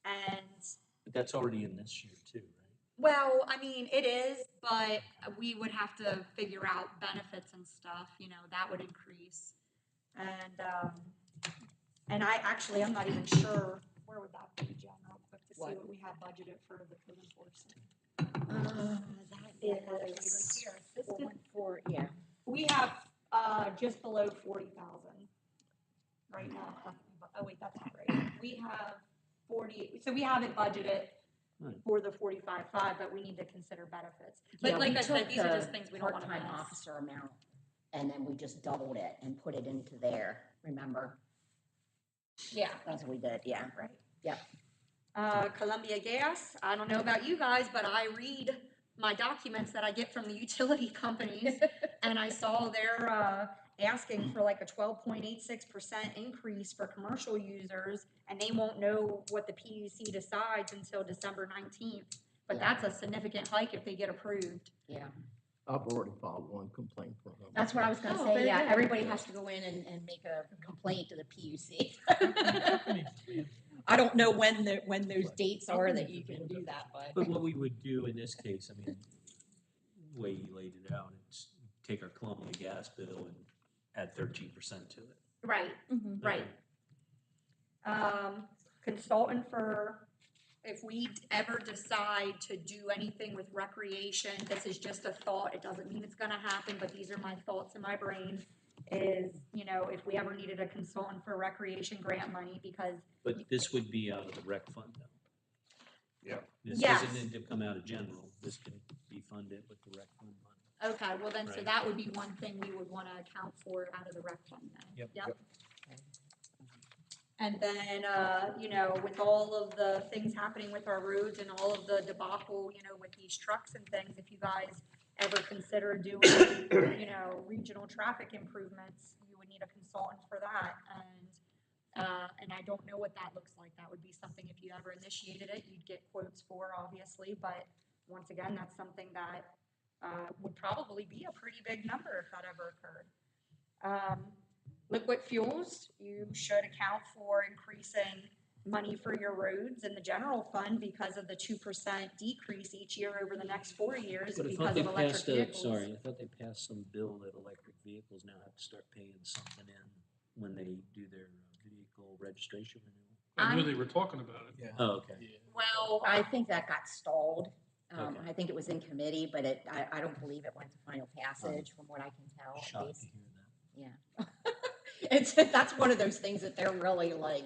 And
But that's already in this year too, right?
well, I mean, it is, but we would have to figure out benefits and stuff, that would increase. And I'm not even sure, where would that be, Jen, real quick, to see what we have budgeted for the code enforcement. That is here, assistant.
Yeah.
We have, just below 40,000 right now. Oh wait, that's not right. We have 40, so we have it budgeted
Right.
for the 45.5, but we need to consider benefits.
Yeah,
But like
we
I said,
took
these are
the
just things we don't wanna
part-time
miss.
officer amount, and then we just doubled it and put it into there, remember?
Yeah.
That's what we did, yeah.
Right.
Yep.
Columbia Gas, I don't know about you guys, but I read my documents that I get from the utility companies, and I saw they're, asking for like a 12.86% increase for commercial users, and they won't know what the PUC decides until December 19th. But
Yeah.
that's a significant hike if they get approved.
Yeah,
I've already filed one complaint for them.
that's what I was gonna
Oh,
say,
very
yeah,
good.
everybody has to go in and make a complaint to the PUC.
Companies demand
I don't know when those dates are that
Companies
you can
demand
do
it.
that, but.
But what we would do in this case, I mean, the way you laid it out, it's take our Columbia gas bill and add 13% to it.
Right, right. Consultant for, if we ever decide to do anything with recreation, this is just a thought, it doesn't mean it's gonna happen, but these are my thoughts in my brain, is, you know, if we ever needed a consultant for recreation grant money, because,
But this would be out of the rec fund though.
Yeah.
This
Yes.
doesn't need to come out of general, this can be funded with the rec fund money.
okay, well then, so
Right.
that would be one thing we would wanna account for out of the rec fund then.
Yep.
And then, you know, with all of the things happening with our roads and all of the debacle, you know, with these trucks and things, if you guys ever consider doing, you know, regional traffic improvements, you would need a consultant for that. And I don't know what that looks like. That would be something, if you ever initiated it, you'd get quotes for, obviously. But once again, that's something that would probably be a pretty big number if that ever occurred. Liquid fuels, you should account for increasing money for your roads in the general fund because of the 2% decrease each year over the next 4 years
But I
because
thought
of
they
electric
passed a,
vehicles.
sorry, I thought they passed some bill that electric vehicles now have to start paying something in when they do their vehicle registration renewal.
I knew
I'm-
they were talking about it.
Yeah.
Oh, okay.
Yeah.
Well,
I think that got stalled.
Okay.
I think it was in committee, but I don't believe it went to final passage from what I can tell. at
Shocked
least.
to hear that.
Yeah. That's one of those things that they're really like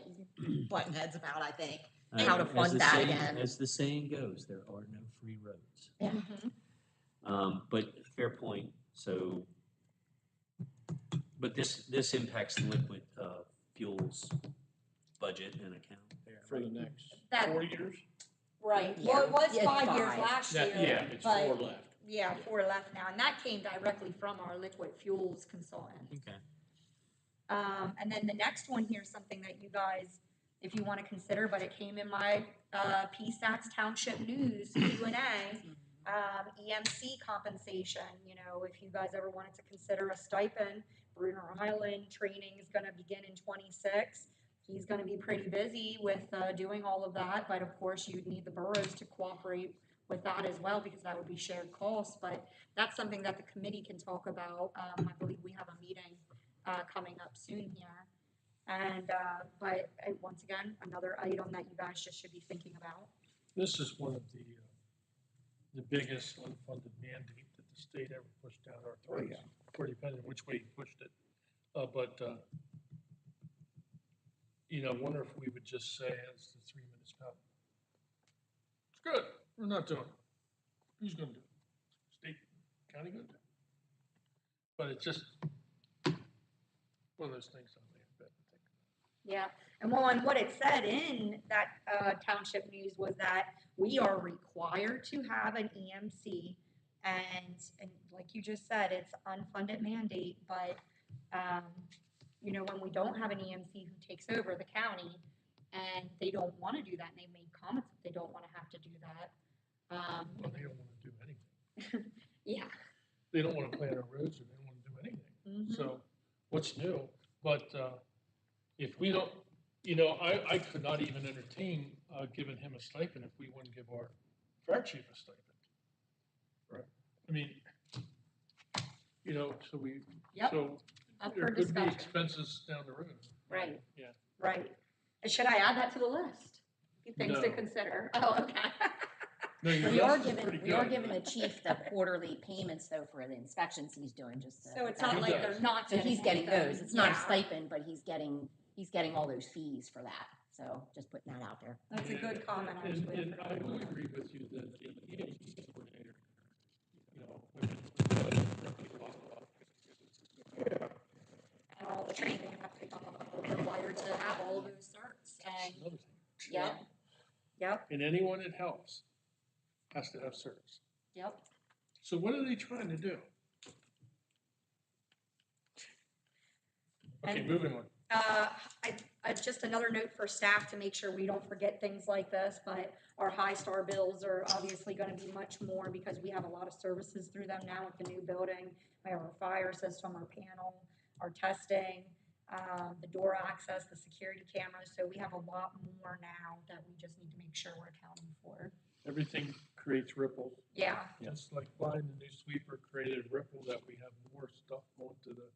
button heads about, I think. How to
As
fund
the
that
saying-
again.
As the saying goes, there are no free roads.
Yeah.
But fair point, so, but this impacts the liquid, fuels budget and account there,
For the
right?
next
That-
4 years?
right.
Yeah.
Well, it was
Yeah,
5 years
5.
last year.
Yeah, it's
but
4 left.
Yeah, 4 left now, and that came directly from our liquid fuels consultant.
Okay.
And then the next one here is something that you guys, if you want to consider, but it came in my PSATS Township News Q&A, EMC compensation. You know, if you guys ever wanted to consider a stipend, Bruner Island training is going to begin in 26. He's going to be pretty busy with doing all of that, but of course you'd need the boroughs to cooperate with that as well, because that would be shared costs. But that's something that the committee can talk about. I believe we have a meeting coming up soon here. And, but once again, another item that you guys just should be thinking about.
This is one of the biggest unfunded mandate that the state ever pushed down our throats.
yeah.
Or depending on which way you pushed it. You know, I wonder if we would just say as the 3 municipalities, it's good, we're not doing it. Who's gonna do it? State, county gonna do it? But it's just one of those things I may have to think.
Yeah, and well, and what it said in that township news was that we are required to have an EMC, and like you just said, it's unfunded mandate, but you know, when we don't have an EMC who takes over the county, and they don't want to do that, and they made comments that they don't want to have to do that.
Well, they don't wanna do anything.
Yeah.
They don't wanna plan our roads, or they don't wanna do anything.
Mhm.
So, what's new? But if we don't, you know, I could not even entertain giving him a stipend if we wouldn't give our fire chief a stipend. Right. I mean, you know, so
Yep.
so
Up
there
for
could be
discussion.
expenses down the road.
Right.
Yeah.
Right. And should I add that to the list? Things to
No.
consider. Oh, okay.
No, your
We are
list is
giving,
pretty
we are
good.
giving the chief the quarterly payments though for the inspections he's doing, just to.
So it's not
He
like
does.
they're not
So he's getting
anything.
those, it's not a
Yeah.
stipend, but he's getting all those fees for that, So just putting that out there.
That's a good comment,
And
actually.
I will agree with you that the EMT coordinator, you know, when
And all the training you have to go, required to have all those certs.
that's
And,
another thing.
yep, yep,
And anyone that helps has to have certs.
yep.
So what are they trying to do? Okay,
And-
moving on.
Just another note for staff to make sure we don't forget things like this, but our high star bills are obviously gonna be much more because we have a lot of services through them now with the new building. We have our fire system, our panel, our testing, the door access, the security cameras, so we have a lot more now that we just need to make sure we're accounting for.
Everything creates ripples.
Yeah,
Just like buying the new sweeper created a ripple that we have more stuff going to the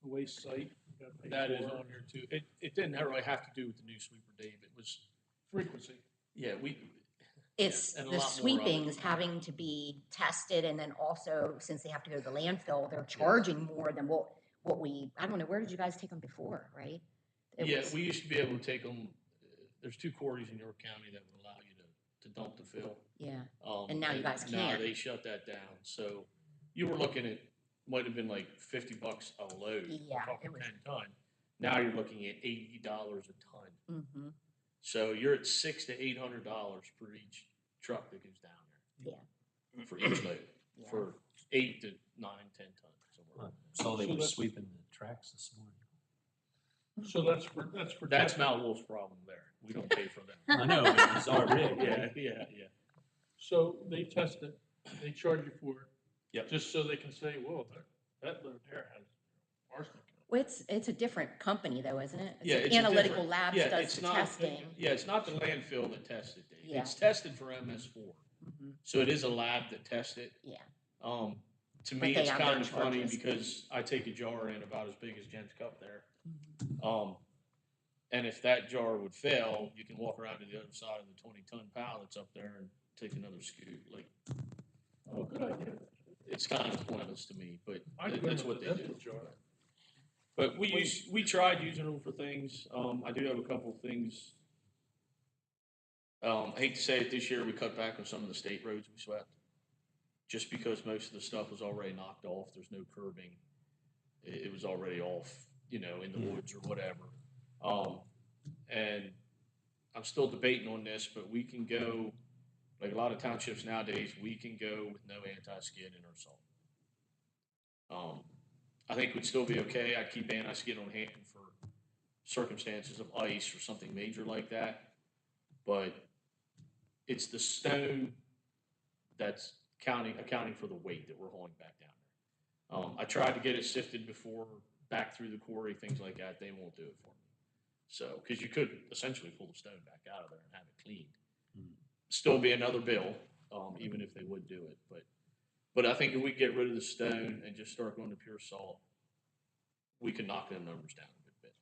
waste site. We gotta pay
That is
for.
on here too. It didn't really have to do with the new sweeper, Dave. It was,
Frequency.
yeah,
It's
and a
the
lot more of it.
sweepings having to be tested, and then also, since they have to go to the landfill, they're charging more than what we, I don't know, where did you guys take them before, right? It
Yeah,
was-
we used to be able to take them, there's 2 quarries in York County that would allow you to dump the fill.
Yeah,
And
And now you guys
Now
can't.
they shut that down, so you were looking at, might have been like $50 a load.
Yeah,
Talking
it was-
10 ton. Now you're looking at $80 a ton.
mm-hmm,
So you're at $600 to $800 for each truck that goes down there.
Yeah.
For each load,
Yeah.
for 8 to 9, 10 tons somewhere.
So they
So
were
that's-
sweeping the tracks this morning.
So that's for
That's
testing.
Mount Wolf's problem there. We don't pay for them.
I know, but it was our rig,
Yeah,
right?
yeah, yeah.
So they test it, they charge you for it.
Yep.
Just so they can say, whoa, that load there has arsenic in it.
Well, it's a different company though, isn't it?
Yeah,
It's
it's a
Analytical
different-
Labs
yeah,
does
it's
the
not-
testing.
Yeah, it's not the landfill that tests it, Dave.
Yeah.
It's tested for MS4.
Mhm,
So it is a lab that tests it.
Yeah,
To
But
me,
they
it's
have their
kind of funny
charges.
because I take a jar in about as big as Jen's cup there.
mhm.
And if that jar would fail, you can walk around to the other side of the 20-ton pile that's up there and take another scoop. Like,
Oh, good idea.
it's kind of pointless to me, but
I could
that's
go
what
with
they
the
do.
dental jar.
But we tried using them for things. I do have a couple of things. I hate to say it, this year we cut back on some of the state roads we swept. Just because most of the stuff was already knocked off, there's no curbing. It was already off, in the woods or whatever. And I'm still debating on this, but we can go, like a lot of townships nowadays, we can go with no anti-skid in our salt. I think we'd still be okay. I'd keep anti-skid on hand for circumstances of ice or something major like that. But it's the stone that's accounting for the weight that we're hauling back down there. I tried to get it sifted before, back through the quarry, things like that. They won't do it for me. So, because you could essentially pull the stone back out of there and have it cleaned.
Hmm.
Still be another bill, even if they would do it. But I think if we get rid of the stone and just start going to pure salt, we can knock them numbers down a good bit.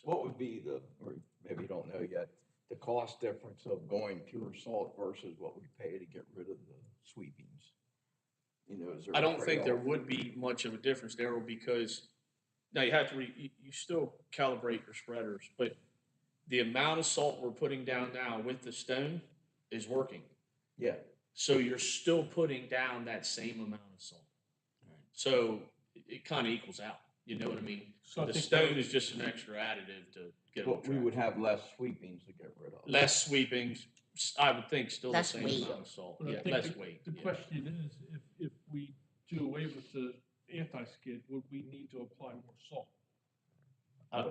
What would be or maybe you don't know yet, the cost difference of going pure salt versus what we pay to get rid of the sweepings? Is there
I
a
don't think there
trade-off?
would be much of a difference, Daryl, because now you have to you still calibrate your spreaders, but the amount of salt we're putting down now with the stone is working.
Yeah,
So you're still putting down that same amount of salt. So it kind of equals out. You know what I mean?
So I
The
think
stone is just an extra additive to get on
but we
track.
would have less sweepings to get rid of.
Less sweepings, I would think still the
Less
same
weight.
amount of salt.
But I
Yeah,
think
less weight.
The
yeah.
question is, if we do away with the anti-skid, would we need to apply more salt?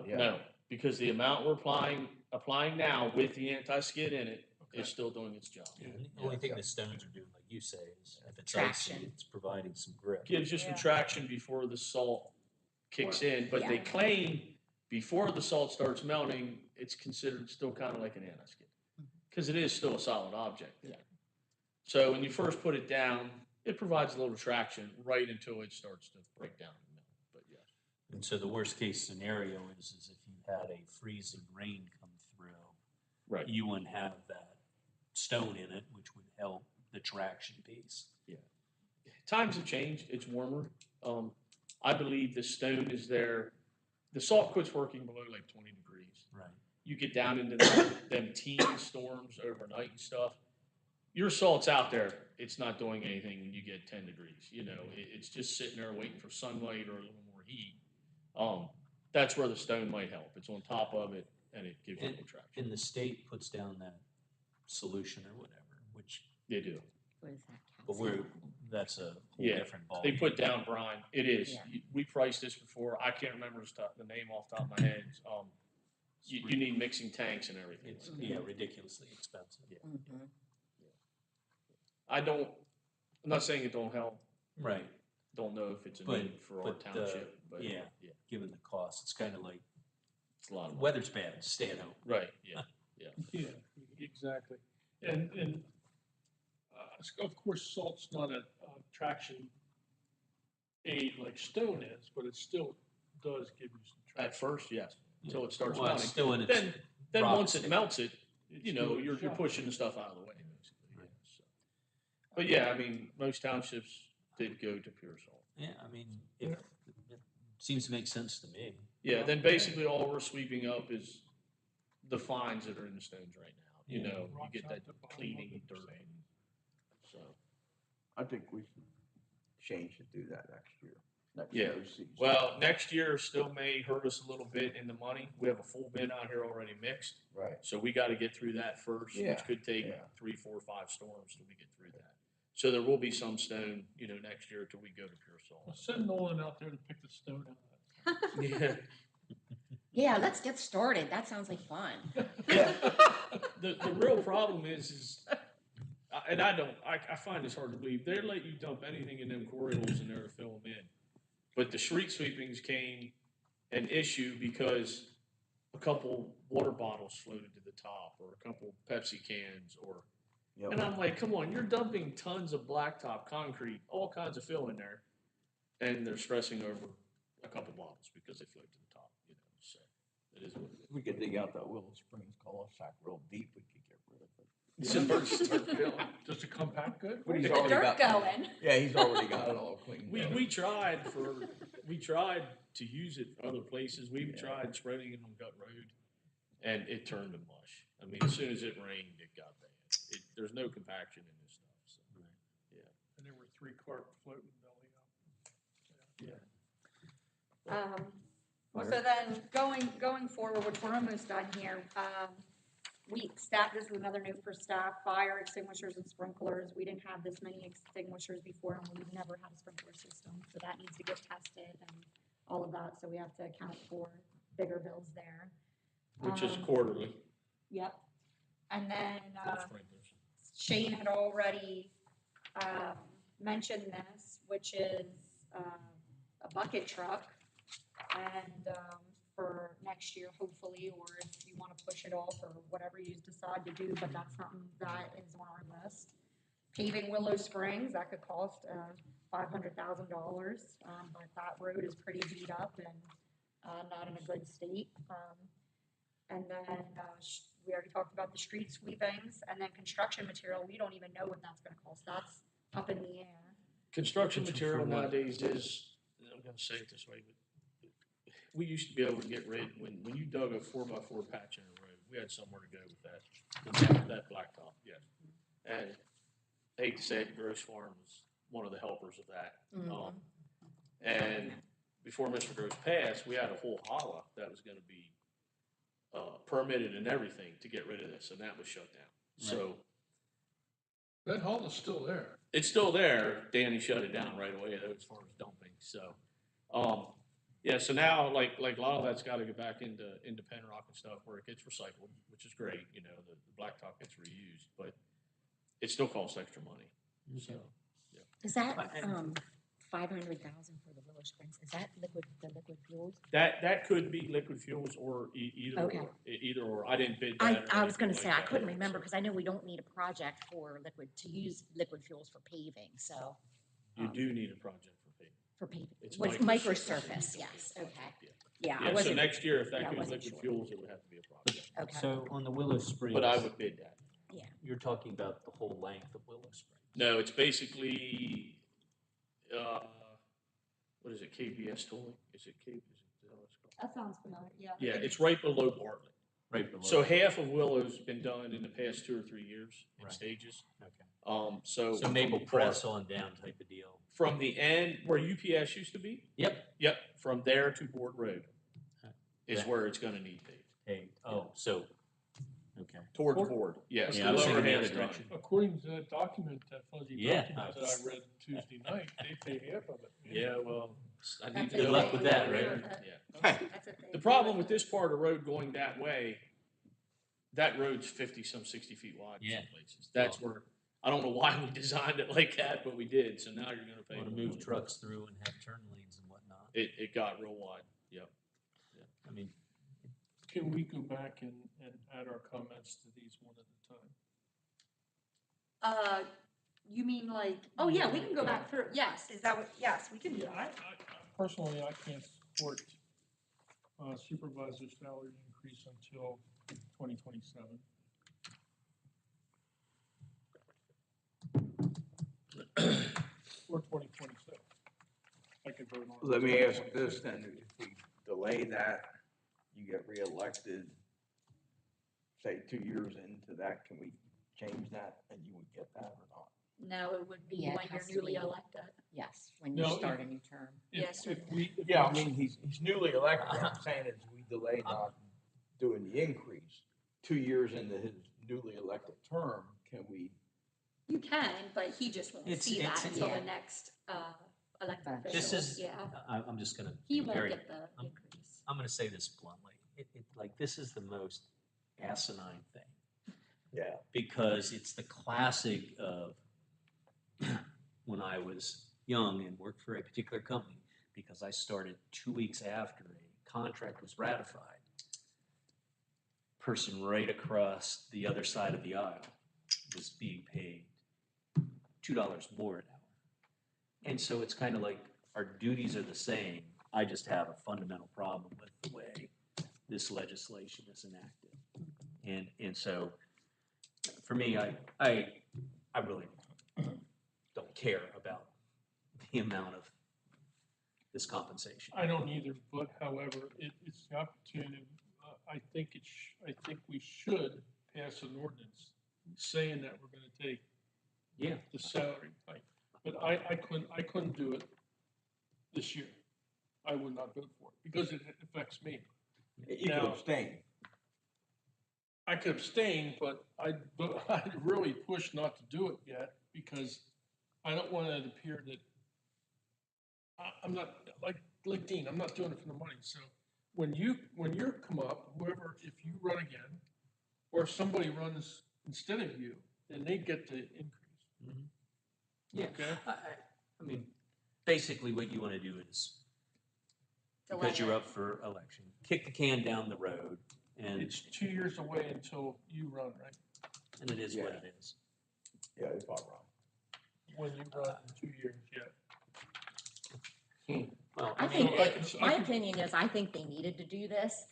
Yeah.
No, because the amount we're applying now with the anti-skid in it is
Okay.
still doing its job.
Yeah, the only thing the stones are doing, like you say, is if it's
Traction.
icy, it's providing some grip.
Gives you some
Yeah.
traction before the salt kicks in, but they
Yeah.
claim before the salt starts melting, it's considered still kind of like an anti-skid. Because it is still a solid object.
Yeah.
So when you first put it down, it provides a little traction right until it starts to break down and melt. But yes.
And so the worst case scenario is if you had a freezing rain come through,
Right.
you wouldn't have that stone in it, which would help the traction piece.
Times have changed. It's warmer. I believe the stone is there. The salt quits working below like 20 degrees.
Right.
you get down into them teen storms overnight and stuff, your salt's out there, it's not doing anything when you get 10 degrees, you know, it's just sitting there waiting for sunlight or a little more heat. That's where the stone might help. It's on top of it and it gives you a little traction.
And the state puts down that solution or whatever, which,
They do.
What is that?
but that's a whole
Yeah,
different ball.
They put down brine. It is.
Yeah.
We priced this before. I can't remember the name off the top of my head. You need mixing tanks and everything.
It's,
like that.
yeah, ridiculously expensive.
Yeah.
Mhm.
I'm not saying it don't help.
Right,
Don't know if it's a
But-
need for our
but,
township, but
yeah. given the cost, it's kind of like,
it's a lot of money.
weather's bad, stay at home.
Right, yeah.
Yeah, exactly. And of course, salt's not a traction aid like stone is, but it still does give you some
At
traction.
first, yes, until it starts
Well, it's
mounting.
still in its
Then
rock
once it
state.
melts it,
It's
you know,
doing
you're
its job.
pushing the stuff out of the way, basically. Yeah, so. But yeah, I mean, most townships did go to pure salt.
Yeah, I mean, it seems to make sense to me.
Yeah, then basically all we're sweeping up is the fines that are in the stones right now. You
Yeah.
know, you
Rocks
get
out
that
the bottom
cleaning
of the
dirt.
sand.
So,
I think we should change to do that next year. Next
Yeah.
year's season.
well, next year still may hurt us a little bit in the money. We have a full bin out here already mixed.
Right.
So we got to get through that first,
Yeah,
which could take
yeah.
3, 4, 5 storms till we get through that. So there will be some stone, you know, next year till we go to pure
Well,
salt.
send Nolan out there to pick the stone out.
Yeah.
Yeah, let's get started. That sounds like fun.
Yeah. The real problem is and I find this hard to believe. They let you dump anything in them quarry holes in there to fill them in. But the street sweepings came an issue because a couple water bottles floated to the top or a couple Pepsi cans or,
Yep.
and I'm like, come on, you're dumping tons of blacktop concrete, all kinds of fill in there. And they're stressing over a couple bottles because they float to the top, you know, so it is what it is.
We could dig out that Willow Springs cul-de-sac real deep, we could get rid of it.
Start filling.
Does it compact good?
But he's
Get the
already
dirt
got-
going.
Yeah, he's already got it all cleaned up.
We tried to use it for other places. We tried spreading it on Gut Road and it turned to mush. I mean, as soon as it rained, it got bad. There's no compaction in this stuff, so, yeah.
And there were 3 carp floating belly up.
So then going forward, which we're almost done here, this is another note for staff, fire extinguishers and sprinklers. We didn't have this many extinguishers before and we've never had a sprinkler system. So that needs to get tested and all of that. So we have to account for bigger bills there.
Which is quarterly.
Yep. And then,
for sprinklers.
Shane had already mentioned this, which is a bucket truck. And for next year, hopefully, or if you want to push it off or whatever you decide to do, but that's something that is on our list. Paving Willow Springs, that could cost $500,000, but that road is pretty beat up and not in a good state. And then we already talked about the street sweepings, and then construction material, we don't even know what that's gonna cost, that's up in the air.
Construction
For
material
what?
nowadays is, I'm gonna say it this way, but we used to be able to get rid, when you dug a 4x4 patch in a road, we had somewhere to go with that blacktop, yes. And I hate to say it, Gross Farm was one of the helpers of that. And before Mr. Gross passed, we had a whole holla that was gonna be permitted and everything to get rid of this, and that was shut down. So
That hull is still there.
it's still there. Danny shut it down right away though, as far as dumping. So, yeah. So now, like a lot of that's got to go back into pen rock and stuff where it gets recycled, which is great. You know, the blacktop gets reused, but it still costs extra money. So, yeah.
Is that 500,000 for the Willow Springs? Is that the liquid fuels?
That could be liquid fuels or either
Okay.
or. Either or. I didn't bid that.
I
or
was going to
anything
say
like
I
that,
couldn't
so-
remember because I know we don't need a project for use liquid fuels for paving. So
You do need a project for paving.
It's
It's
microsurface. Yes. Okay. Yeah. I
Yeah, so
wasn't.
next year, if
yeah, I
that goes
wasn't
liquid
sure.
fuels, it would have to be a project.
Okay.
So on the Willow Springs.
But I would bid that.
You're talking about the whole length of Willow Springs.
No, it's basically, what is it, KBS tolling? Is that what it's called?
That sounds familiar, yeah.
Yeah, it's right below Bartlett.
right below.
So half of Willow's been done in the past 2 or 3 years in
Right.
stages.
Okay.
So.
So Maple Press on down type of deal.
From the end where UPS used to be?
Yep.
Yep, from there to Board Road is
That-
where it's gonna need paved.
Hey, oh, so, okay.
Towards
Or-
Board, yes.
Yeah,
the
I was
lower
thinking the
half's
other
done.
direction.
According to that document, that fuzzy
Yeah,
document that I read Tuesday night, they pay half of it.
Yeah, well, I need
That's
to
if
Good
know.
luck
they
with that,
agree
right?
with it.
Yeah.
That's if they
The
agree
problem with
it.
this part of the road going that way, that road's 50-some, 60 feet wide in
Yeah.
some places. That's where, I don't know why we designed it like that, but we did, so now you're gonna pay.
Want to
more
move
money.
trucks through and have turn lanes and whatnot.
It got real wide, yep.
I mean,
Can we go back and add our comments to these one at a time?
You mean like, oh yeah, we can go back through, yes, is that what, yes, we can do
Yeah,
that.
Personally, I can't support supervisor salary increase until 2027. Or 2026. I could vote on it.
Let me ask this then, if we delay that, you get reelected, say 2 years into that, can we change that and you would get that or not?
No, it would be
Yeah, it
when
has to
you're newly
be.
elected.
Yes, when you
No,
start a new term.
Yes,
If we.
Yeah, I mean, he's newly elected, what I'm saying is we delay not doing the increase. 2 years into his newly elected term, can we?
You can, but he just won't
It's-
see that
it's-
until
yeah.
the next, elected
This
official.
this is,
Yeah,
I'm just gonna.
he won't
very-
get the
I'm-
increase.
I'm gonna say this bluntly. Like, this is the most asinine thing.
Yeah.
Because it's the classic of when I was young and worked for a particular company, because I started 2 weeks after a contract was ratified. Person right across the other side of the aisle was being paid $2 more an hour. And so it's kind of like our duties are the same. I just have a fundamental problem with the way this legislation is enacted. And so for me, I really don't care about the amount of this compensation.
I don't either, but however, it's the opportunity, I think we should pass an ordinance saying that we're gonna take
Yeah.
the salary hike. But I couldn't do it this year. I would not vote for it because it affects me.
You can
Now-
abstain.
I could abstain, but I'd really push not to do it yet because I don't want it to appear that I'm not, like Dean, I'm not doing it for the money. So when you come up, whoever, if you run again, or if somebody runs instead of you, then they get the increase.
Yeah.
Okay?
I mean, basically what you want to do is,
Delay
because you're
it.
up for election, kick the can down the road, and
It's 2 years away until you run, right?
it is what
Yeah.
it is.
Yeah, if I'm wrong.
When you run in 2 years, yeah.
Well,
I
I
think,
I can-
my opinion is, I think they needed to do this,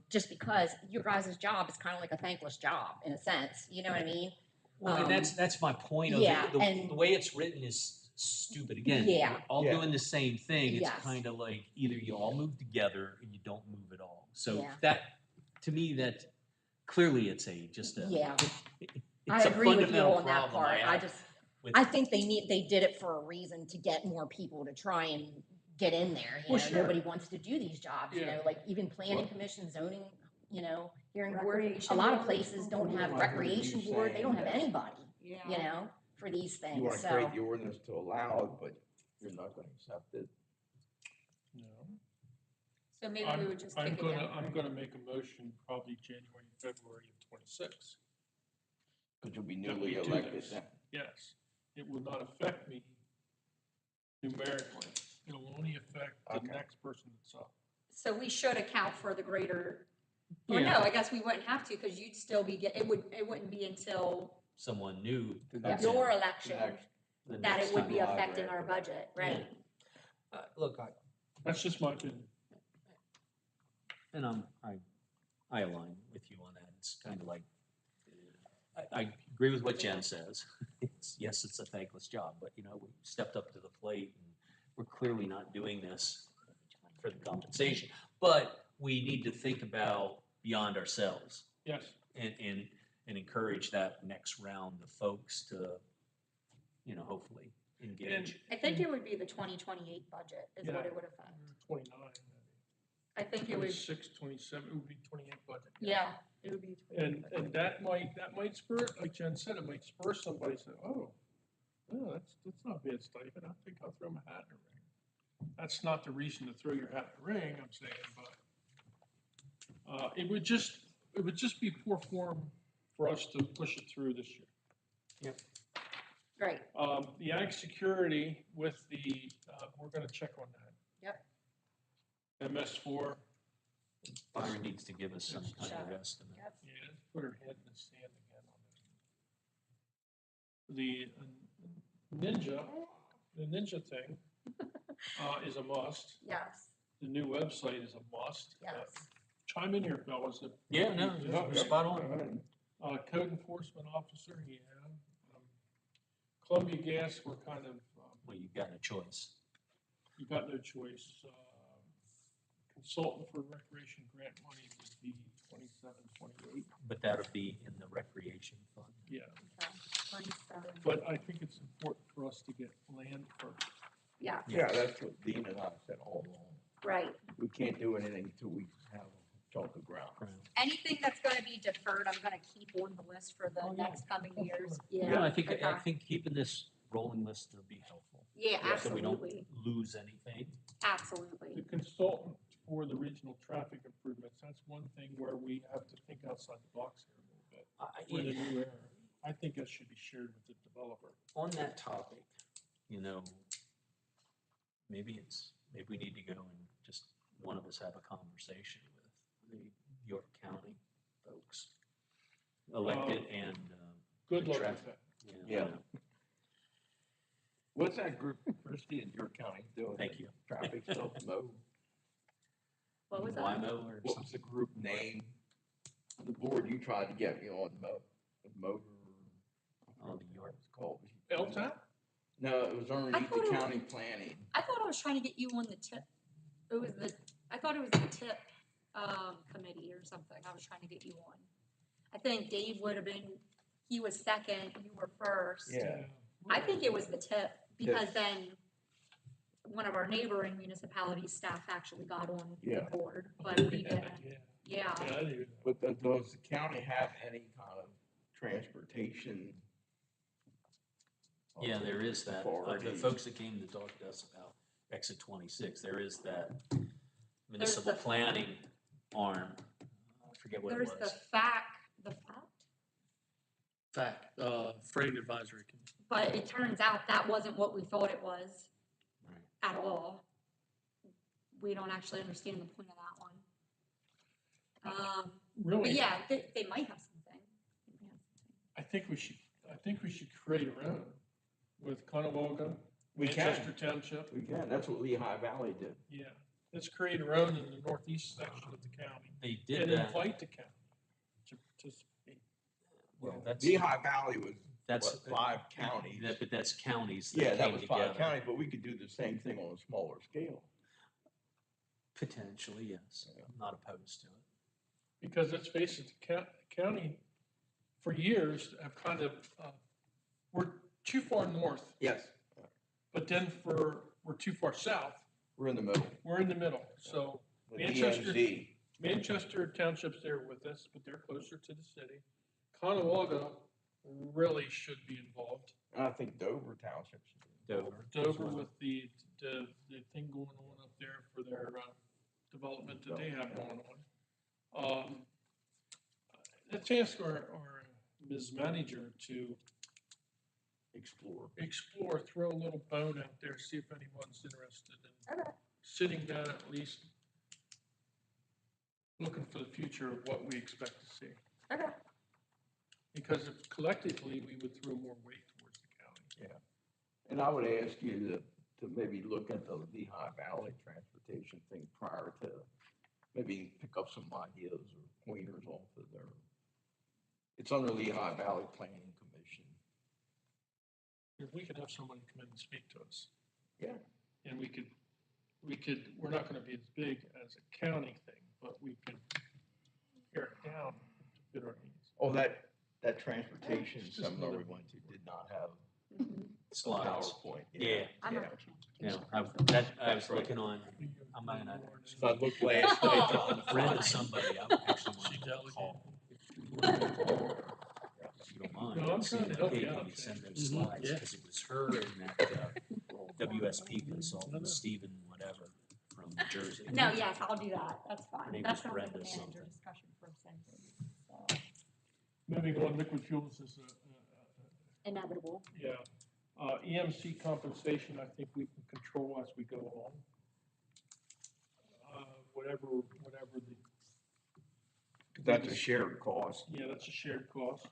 just because your guys' job is kind of like a thankless job, in a sense, you know what I mean?
well, and that's my point of
yeah,
it. The
and-
way it's written is stupid. Again,
Yeah.
we're all
Yeah.
doing the same thing. It's
Yes.
kind of like either you all move together and you don't move at all. So
Yeah.
that, to me, that clearly it's just a.
Yeah.
It's
I
a
agree with you
fundamental
on that
problem
part,
have with-
I think they did it for a reason, to get more people to try and get in there, you
Well,
know,
sure.
nobody wants to do these jobs, you
Yeah.
know, like even planning
Well-
commission, zoning, you know, hearing board, a
Recreation
lot of
board.
places don't have
Well, I heard you
recreation board, they don't have
saying that-
anybody,
Yeah.
you know, for these
You
things,
wanna
so.
create the ordinance to allow it, but you're not gonna accept it.
No.
So maybe we would just
I'm
kick it
gonna,
down.
I'm gonna make a motion probably January, February of 26.
Cause you'll be
That
newly
we do
elected
this.
then.
Yes, it will not affect me numerically. It'll only affect the
Okay.
next person that's up.
So we should account for the greater, or
Yeah.
no, I guess we wouldn't have to, because you'd still be it wouldn't be until
Someone new.
The
comes
next-
in
your
the
election
next-
the
that
next
it would
time
be
around.
affecting our budget, right?
Look,
That's just my opinion.
and I align with you on that. It's kind of like, I agree with what Jen says. Yes, it's a thankless job, but you know, we stepped up to the plate and we're clearly not doing this for the compensation. But we need to think about beyond ourselves
Yes,
and encourage that next round of folks to, hopefully engage.
I think it would be the 2028 budget is what
Yeah.
it would affect.
29,
I think it would,
26, 27, it would be 28 budget.
yeah, it would be. 28 budget.
And that might spur, like Jen said, it might spur somebody to say, oh, that's not a bad stipend, I think I'll throw my hat in the ring. That's not the reason to throw your hat in the ring, I'm saying, but it would just be poor form for us to push it through this year.
Right,
The ag security with the, we're gonna check on that.
Yep.
MS4,
Byron needs to give us some
It's
kind of
check.
estimate.
yep,
yeah, let's put her head in the sand again on that. The Ninja thing, is a must.
yes,
The new website is a must.
yes.
Chime in here, fellas.
Yeah, no, you're spot on.
Code enforcement officer, yeah. Columbia Gas, we're kind of,
Well, you've got a choice.
you got no choice. Consultant for recreation grant money would be 27, 28,
But that'll be in the recreation fund.
yeah.
Okay, 27,
But I think it's important for us to get land first.
yeah,
Yeah, that's what Dean and I said all along.
right.
We can't do anything until we have a chunk of ground.
Anything that's gonna be deferred, I'm gonna keep on the list for the
Oh, yeah.
next coming
Oh,
years.
sure.
Yeah.
Yeah, I think
okay.
keeping this rolling list will be helpful.
Yeah,
So we don't
absolutely,
lose anything.
absolutely.
The consultant for the regional traffic improvements, that's one thing where we have to think outside the box here a little bit. With a new era, I think that should be shared with the developer.
On that topic, maybe we need to go and just one of us have a conversation with the York County folks, elected and,
Good
The
luck
traffic.
with that.
Yeah. What's that group, Christie, in your county doing?
Thank you.
Traffic stuff, Mo?
What was that?
Wymo or
What was
something.
the group name? The board you tried to get me on, Motor.
Oh, the York.
It's called.
LTAP?
No, it was underneath
thought
the
it was-
county planning.
I thought I was trying to get you on the tip. I thought it was the tip, committee or something. I was trying to get you on. I think Dave would have been, he was second, you were first.
Yeah.
I think it was the tip, because then one of our neighboring municipalities staff actually got on the
Yeah.
board, but we didn't.
Yeah,
Yeah,
yeah, I do.
But does the county have any kind of transportation?
Yeah, there is that. The
authority?
folks that came to talk to us about exit 26, there is that
There's
municipal
the-
planning arm. I forget what it
there's the
was.
fact,
Freight advisory committee.
but it turns out that wasn't what we thought it was
Right.
at all. We don't actually understand the point of that one. But
Really,
yeah, they might have something.
I think we should create our own with Conewago,
We
Manchester
can,
Township.
we can. That's what Lehigh Valley did.
Yeah, let's create our own in the northeast section of the county
They did
and
that.
invite the county to participate.
Well, that's,
Lehigh Valley was,
that's,
what, 5 counties?
but that's counties
Yeah,
that
that
came
was 5
together.
counties, but we could do the same thing on a smaller scale.
Potentially, yes.
Yeah.
I'm not opposed to it.
Because let's face it, the county for years have kind of, we're too far north,
Yes.
but then we're too far south.
We're in the middle.
We're in the middle. So
The
Manchester-
DMZ.
Manchester Township's there with us, but they're closer to the city. Conewago really should be involved.
And I think Dover Township should be.
Dover.
Dover with the thing going on up there for their, development that they have going on. Let's ask our Ms. Manager to
Explore.
throw a little bone out there, see if anyone's interested in
Okay.
sitting down at least, looking for the future of what we expect to see.
Okay.
Because if collectively, we would throw more weight towards the county.
And I would ask you to maybe look at the Lehigh Valley transportation thing prior to, maybe pick up some ideas or pointers off of there. It's under Lehigh Valley Planning Commission.
If we could have somebody come in and speak to us.
Yeah.
And we're not gonna be as big as a county thing, but we could, tear it down to fit our needs.
Oh, that transportation
It's just
seminar we
another-
went to did not have a
Slides.
PowerPoint.
Yeah.
I'm
Yeah.
not.
Yeah, I was
right.
looking on, I'm not gonna,
So I looked last night on
a friend of somebody, I actually want
She
to
delegated.
call. If you don't mind.
No, I'm
see,
trying to
like,
help
hey,
you
can
out,
you send
Shane.
those
Mhm,
slides,
yeah.
because it was her and that, WSP consultant, Stephen whatever, from Jersey.
No, yes, I'll do that. That's
Her
fine.
name
That's
was
not like a
Brenda
manager
something.
discussion for a second. So,
Moving on, liquid fuels is,
inevitable.
yeah. EMC compensation, I think we can control as we go along. Whatever the,
That's a shared cost.
yeah, that's a shared cost.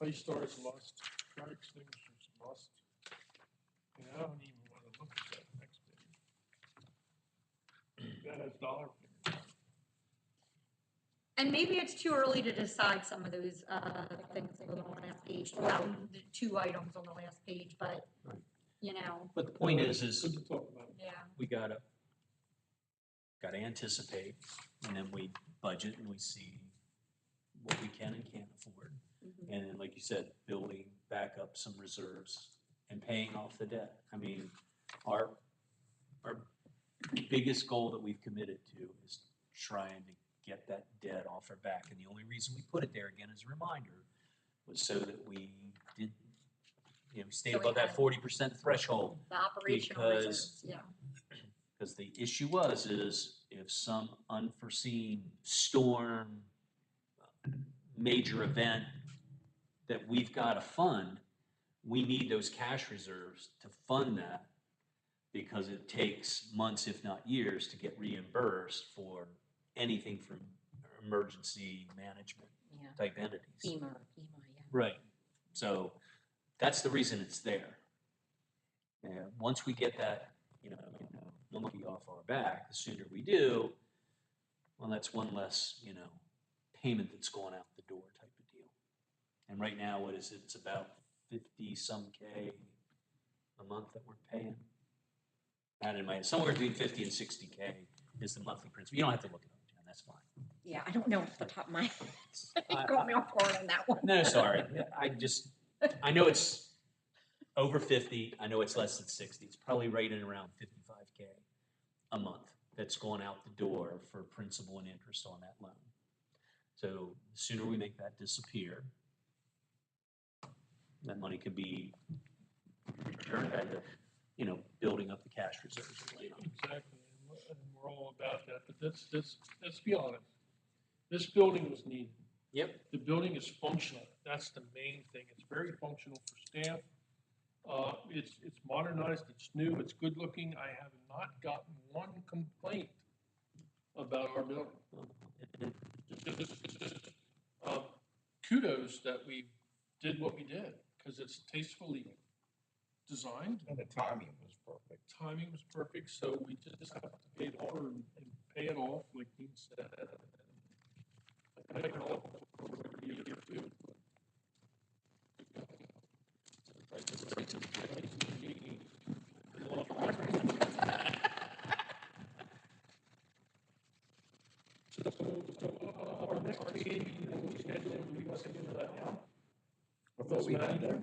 Place stars must, fire extinguishers must. And I don't even want to look at that next page. That has dollar figures.
And maybe it's too early to decide some of those things on the last page, well, the 2 items on the last page, but,
Right.
you know,
But the point is
Good to talk about.
yeah.
we gotta anticipate, and then we budget and we see what we can and can't afford.
Mhm.
And then, like you said, building back up some reserves and paying off the debt. I mean, our biggest goal that we've committed to is trying to get that debt off our back. And the only reason we put it there, again, as a reminder, was so that we did, we stayed
So we
above that
had-
40% threshold.
The operational
Because-
reserves, yeah.
Because the issue is if some unforeseen storm, major event that we've got to fund, we need those cash reserves to fund that, because it takes months, if not years, to get reimbursed for anything from emergency management
Yeah.
type entities.
FEMA, yeah.
Right. So that's the reason it's there. And once we get that, monkey off our back, the sooner we do, well, that's one less, payment that's going out the door type of deal. And right now, what is it? It's about 50-some K a month that we're paying. Not in my, somewhere between 50 and 60K is the monthly principal. You don't have to look it up, Jen, that's fine.
Yeah, I don't know off the top of my head.
I-
You caught me off guard on that one.
No, sorry. I know it's over 50. I know it's less than 60. It's probably right in around 55K a month that's going out the door for principal and interest on that loan. So the sooner we make that disappear, that money could be returned back to, building up the cash reserves. and whatnot.
Exactly, and we're all about that, but let's be honest. This building was needed.
Yep.
The building is functional, that's the main thing, it's very functional for staff. It's modernized, it's new, it's good looking, I have not gotten one complaint about our building. Kudos that we did what we did, because it's tastefully designed,
And the timing was perfect.
timing was perfect, so we just have to pay it over and pay it off, like Dean said. Pay it off before you get food. Our next meeting, we scheduled, we must schedule that now.
I thought we had that.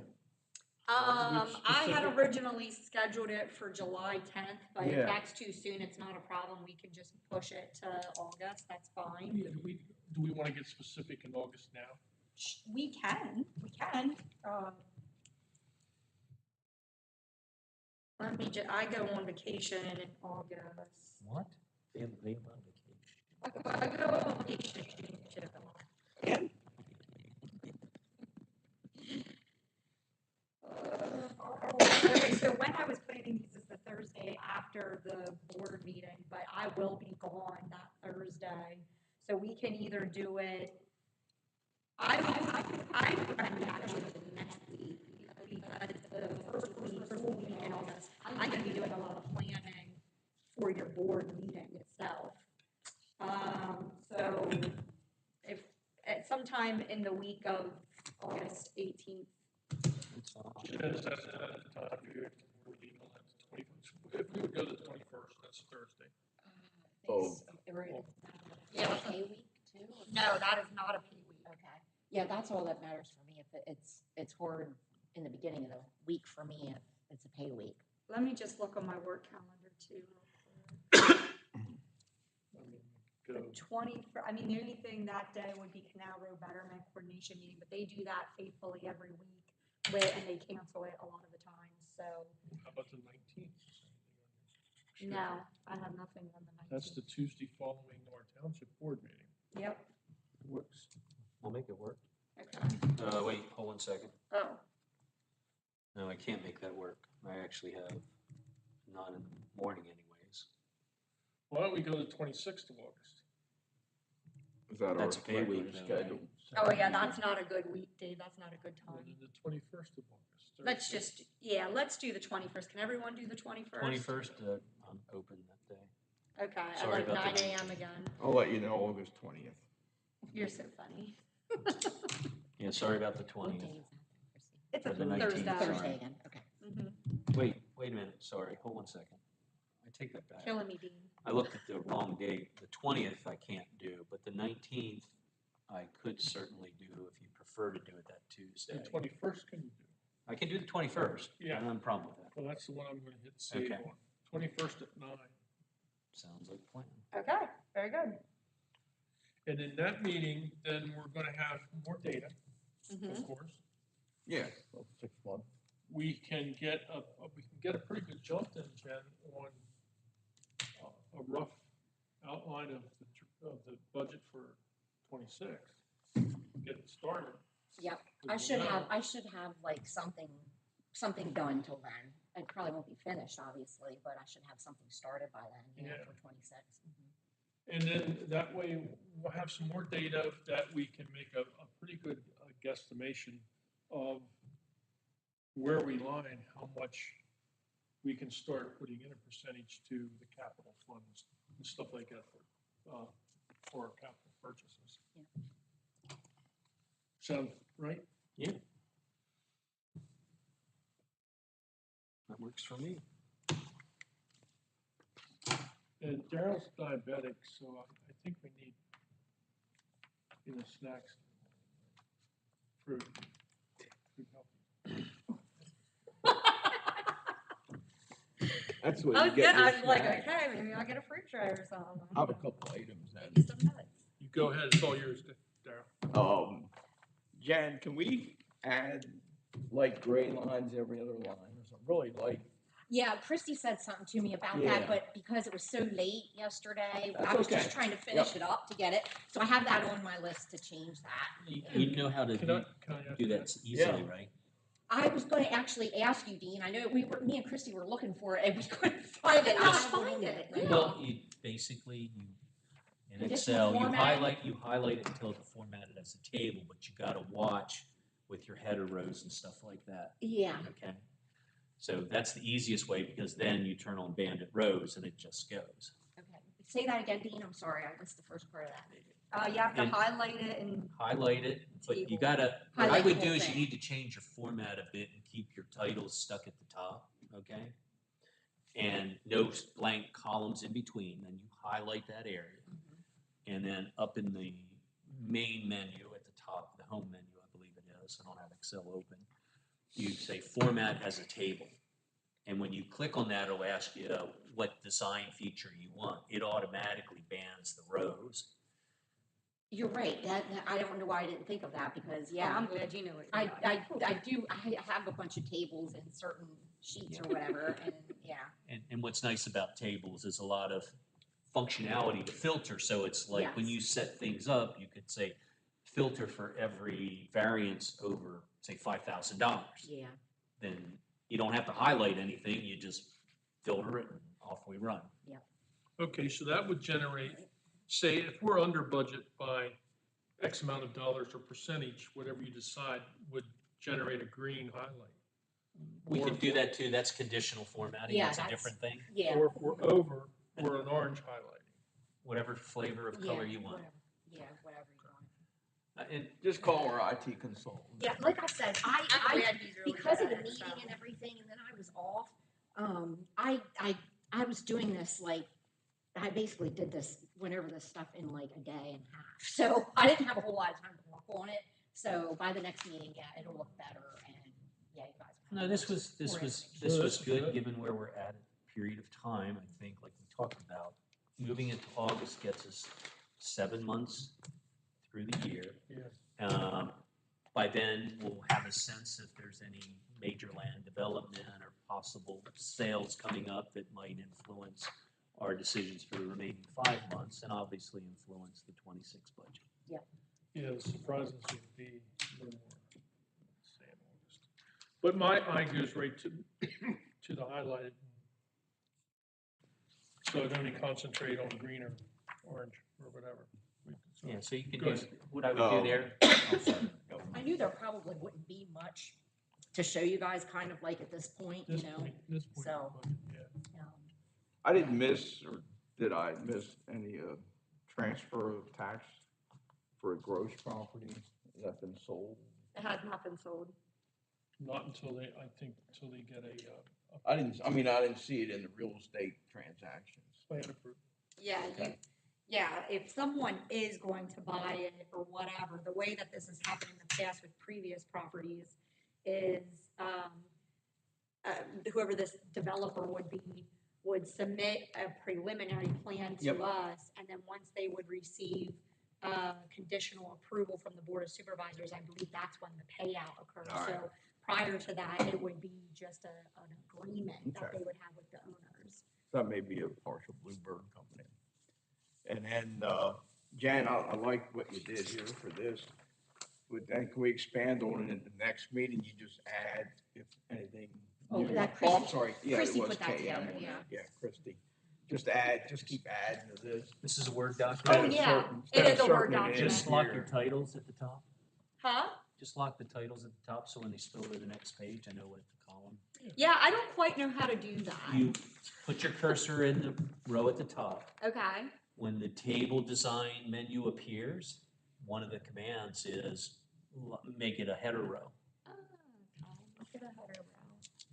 I had originally scheduled it for July 10th, but if
Yeah.
that's too soon, it's not a problem. We can just push it to August, that's fine.
Yeah, do we want to get specific in August now?
We can. I go on vacation in August.
What? They on vacation.
I go on vacation too. Okay, so when I was putting these is the Thursday after the board meeting, but I will be gone that Thursday. So we can either do it, I recommend actually the next week, because the first week, full week in August, I'm gonna be doing a lot of planning for your board meeting itself. So if, at sometime in the week of August 18th,
It's fine.
Yes, that's the time period. If we would go to the 21st, that's Thursday.
Oh.
Yeah, okay week too. too? or-
No, that is not a pay week.
Okay, yeah, that's all that matters for me. If it's hard in the beginning of the week for me if it's a pay week.
Let me just look on my work calendar too.
I mean,
The
go,
20, the only thing that day would be Canal Road Betterment Coordination Meeting, but they do that faithfully every week and they cancel it a lot of the time, so,
how about the 19th?
no, I have nothing on the 19th.
That's the Tuesday following our township board meeting.
Yep,
Works.
We'll make it work.
okay.
Wait, hold one second.
Oh,
No, I can't make that work. I actually have not in the morning anyways.
Why don't we go to the 26th of August?
Is that our
That's a pay
regular
week, though,
schedule?
oh yeah, that's not a good weekday, that's not a good
And
time.
then the 21st of August.
Let's
Thursday.
just, yeah, let's do the 21st. Can everyone do the 21st?
21st, I'm open that day.
Okay, at
Sorry
like
about
9
the
a.m. again.
I'll let you know August 20th.
You're so funny.
Yeah, sorry about the
What
20th.
day is that, Chrissy?
It's a
Or the 19th,
Thursday.
sorry.
Thursday again, okay.
Mhm.
Wait a minute, sorry, hold one second. I take that back.
Killing me, Dean.
I looked at the wrong date. The 20th I can't do, but the 19th I could certainly do if you prefer to do it that
The
Tuesday.
21st can you do?
I can do the 21st.
Yeah.
I don't have a problem with that.
Well, that's the one I'm gonna hit save
Okay.
on. 21st at 9.
Sounds like a plan.
Okay, very good.
And in that meeting, then we're gonna have more data,
Mhm.
of course.
Yeah, well, 6 months.
We can get a pretty good jump then, Jen, on a rough outline of the budget for 26. Get it started.
Yep,
'Cause
I
we'll
should
know.
have like something done till then. It probably won't be finished, obviously, but I should have something started by then,
Yeah.
for 26.
And then that way we'll have some more data that we can make a pretty good guesstimation of where we lie and how much we can start putting in a percentage to the capital funds and stuff like that for our capital purchases.
Yeah.
Sound right?
That works for me.
And Daryl's diabetic, so I think we need, snacks, fruit healthy.
That's what
I
you
was,
get.
I
your
was like,
snack.
okay, maybe I'll get a fruit tray or something.
I have a couple items then.
Maybe some nuts.
You go ahead, it's all yours, Daryl.
Jan, can we add like gray lines every other line or something? Really like,
Yeah, Christy said something to me about
Yeah.
that, but because it was so late yesterday, I
That's
was just
okay.
trying to finish it up to get it. So I have that on my list to change that.
You know how to
Can I ask
do
you
that easily, right?
I was going to actually ask you, Dean. I know me and Christy were looking for it and we couldn't find it.
Just
I
find it,
Yeah.
Well, you basically, in
Additional
Excel,
formatting?
you highlight it until it's formatted as a table, but you gotta watch with your header rows and stuff like that,
Yeah.
okay? So that's the easiest way, because then you turn on bandit rows and it just goes.
Okay. Say that again, Dean. I'm sorry. I missed the first part of that.
You have to
And-
highlight it and
Highlight it, but you
Table.
gotta, what I
Highlight the
would do
whole
is you
thing.
need to change your format a bit and keep your titles stuck at the top, okay? And no blank columns in between, then you highlight that area. And then up in the main menu at the top, the home menu, I believe it is, I don't have Excel open, you say format as a table. And when you click on that, it'll ask you what design feature you want. It automatically bans the rows.
You're right. I don't know why I didn't think of that because
yeah,
yeah,
I'm glad you know it.
I do. I have a bunch of tables in certain sheets or whatever, and yeah.
And what's nice about tables is a lot of functionality to filter. So it's like when
Yes.
you set things up, you could say filter for every variance over, say, $5,000.
Yeah.
Then you don't have to highlight anything. You just filter it and off we run.
Okay, so that would generate, say, if we're under budget by X amount of dollars or percentage, whatever you decide, would generate a green highlight.
We
Or
can
if
do
we're-
that too. That's conditional formatting.
Yeah,
That's a
that's-
different thing.
Yeah.
Or if we're over, we're an orange highlighting.
Whatever flavor of color you want.
Whatever. Yeah, whatever you want.
And
just call our IT consultant.
Yeah, like I said,
I'm glad he's really
because
good
of the
at it,
meeting
so.
and everything, and then I was off. I was doing this like I basically did this went over this stuff in like a day and a half. So I didn't have a whole lot of time to work on it. So by the next meeting, yeah, it'll look better and yeah, you guys. will have
No, this
more-
was, this
more
was,
information.
this
So
was
this is
good,
good.
given where we're at a period of time, I think, like we talked about. Moving it to August gets us 7 months through the year.
Yeah.
By then, we'll have a sense if there's any major land development or possible sales coming up that might influence our decisions for the remaining 5 months, and obviously influence the 26 budget.
Yeah, the surprises would be a little more, say, in August. But my eye goes right to, to the highlighted. So I'd only concentrate on green or orange or whatever. So-
Yeah, so you could
Go
do,
ahead.
what I would
Oh.
do there, oh, sorry.
I knew there probably wouldn't be much to show you guys kind of like at this point, you
This
know.
point, this point,
So-
yeah.
I didn't miss, or did I miss any, transfer of tax for a gross property that's been sold?
It has not been sold.
Not until they, I think, until they get a
I didn't see it in the real estate transactions.
plan approved.
Yeah,
Okay.
yeah, if someone is going to buy it or whatever, the way that this has happened in the past with previous properties is, whoever this developer would be, would submit a preliminary plan
Yep.
to us, and then once they would receive, conditional approval from the Board of Supervisors, I believe that's when the payout occurs.
All right.
So prior to that, it would be just an agreement that
Okay.
they would have with the owners.
That may be a partial Bluebird company. And then, Jan, I like what you did here for this. Can we expand on it in the next meeting? You just add if anything.
Oh,
new-
that
I'm
Christie-
sorry, yeah, it
Christie
was
put that
KM
together,
on
yeah.
that. Yeah, Christie. Just keep adding to this.
This is a Word
Oh,
document.
yeah,
Instead
it
of
is a Word
circling it in
document.
Just lock your
here.
titles at the top.
Huh?
Just lock the titles at the top, so when they spill to the next page, I know what to column.
Yeah, I don't quite know how to do that.
You put your cursor in the row at the top.
Okay.
When the table design menu appears, one of the commands is make it a header row.
Oh, look at a header row.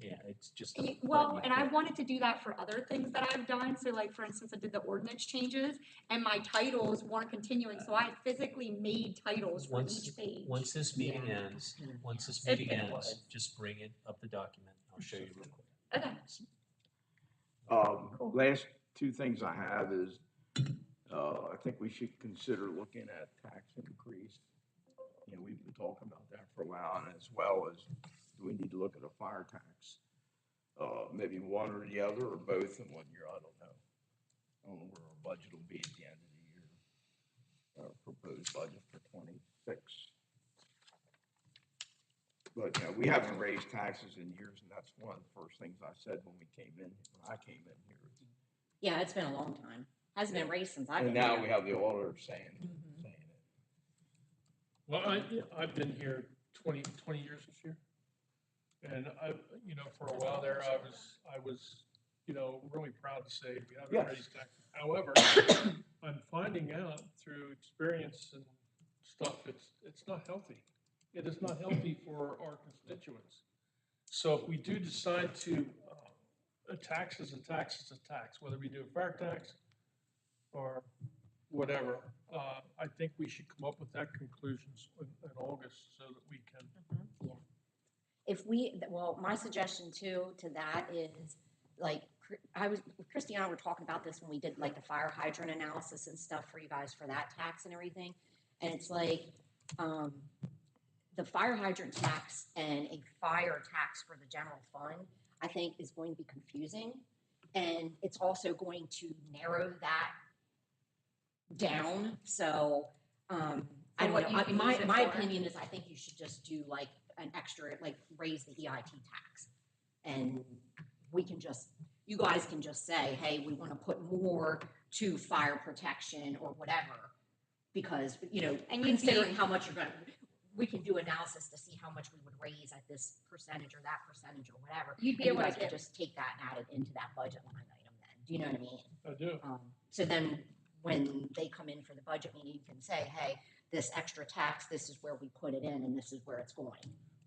Yeah, it's just a button
Well,
you
and I
click.
wanted to do that for other things that I've done. So like, for instance, I did the ordinance changes and my titles weren't continuing. So I physically made titles for each page.
Once this meeting
Yeah.
ends, once this
It-
meeting
it
ends,
was.
just bring it up the document. I'll show you real quick.
Okay. Cool.
Last two things I have is, I think we should consider looking at tax increase. You know, we've been talking about that for a while, and as well as, do we need to look at a fire tax? Maybe one or the other, or both in 1 year, I don't know. I don't know where our budget will be at the end of the year. Our proposed budget for 26. But, you know, we haven't raised taxes in years, and that's one of the first things I said when I came in here.
Yeah, it's been a long time. Hasn't been raised since I've
And
been
now
here.
we have the auditor saying
Mhm.
it.
Well, I've been here 20 years this year. And for a while there, I was, really proud to say we haven't
Yes.
raised taxes. However, I'm finding out through experience and stuff, it's not healthy. It is not healthy for our constituents. So if we do decide to, a tax is a tax is a tax, whether we do a fire tax or whatever, I think we should come up with that conclusions in August so that we can.
Yeah. Well, my suggestion too, to that is, like, Christy and I were talking about this when we did like the fire hydrant analysis and stuff for you guys for that tax and everything. And it's like, the fire hydrant tax and a fire tax for the general fund, I think is going to be confusing. And it's also going to narrow that down, so, I don't
what you
know,
can
my
use it for.
opinion is I think you should just do like an extra, like raise the EIT tax. And you guys can just say, hey, we wanna put more to fire protection or whatever. Because,
And you'd
considering how much we can do analysis to see how much we would raise at this percentage or that percentage or whatever.
You'd be
And
able
you
to
guys can
get,
just take that and add it into that budget line item then, do you know what I mean?
I do.
So then, when they come in for the budget meeting, you can say, hey, this extra tax, this is where we put it in, and this is where it's going.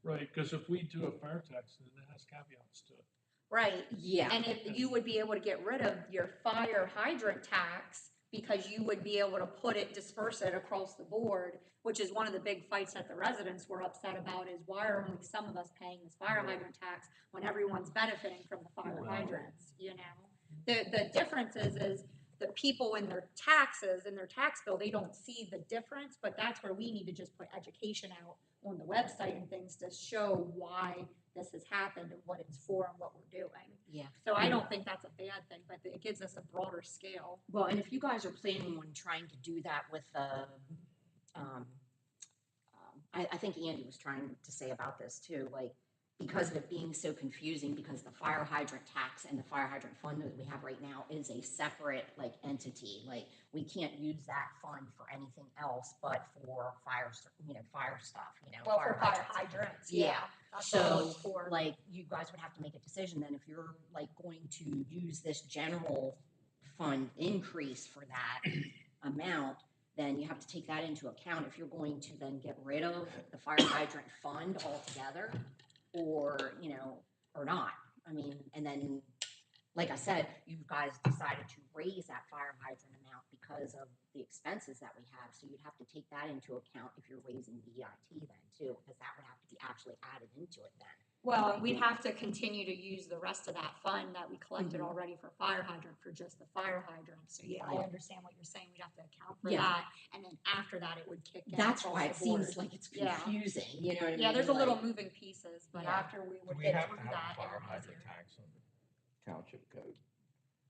Right, because if we do a fire tax, then it has caveats to it.
right.
Yeah.
And if you would be able to get rid of your fire hydrant tax because you would be able to disperse it across the board, which is one of the big fights that the residents were upset about, is why are only some of us paying this fire hydrant tax when everyone's benefiting from the fire hydrants, you know? The difference is the people in their taxes, in their tax bill, they don't see the difference, but that's where we need to just put education out on the website and things to show why this has happened and what it's for and what we're doing.
Yeah.
So I don't think that's a bad thing, but it gives us a broader scale.
Well, and if you guys are planning on trying to do that with I think Andy was trying to say about this too, like, because of it being so confusing, because the fire hydrant tax and the fire hydrant fund that we have right now is a separate, like, entity. Like, we can't use that fund for anything else but for fire stuff,
Well, for fire
hydrants.
hydrants,
Yeah.
yeah. That's what
So,
it's for.
like, you guys would have to make a decision then if you're, like, going to use this general fund increase for that amount, then you have to take that into account if you're going to then get rid of the fire hydrant fund altogether, or, or not. I mean, and then, like I said, you guys decided to raise that fire hydrant amount because of the expenses that we have, so you'd have to take that into account if you're raising the EIT then too, because that would have to be actually added into it then.
Well, we'd have to continue to use the rest of that fund that we collected already for fire hydrant for just the fire hydrant. So yeah, I understand what you're saying. We'd have to account for that, and then after that, it would kick in.
That's
across
why
the
it seems
board.
like it's
Yeah.
confusing, you know what I mean?
Yeah, there's a little
Like,
moving pieces, but
Yeah.
after we
Do
would
we
get
have
through
to have
that,
a fire
it would be
hydrant
easier.
tax on the township code?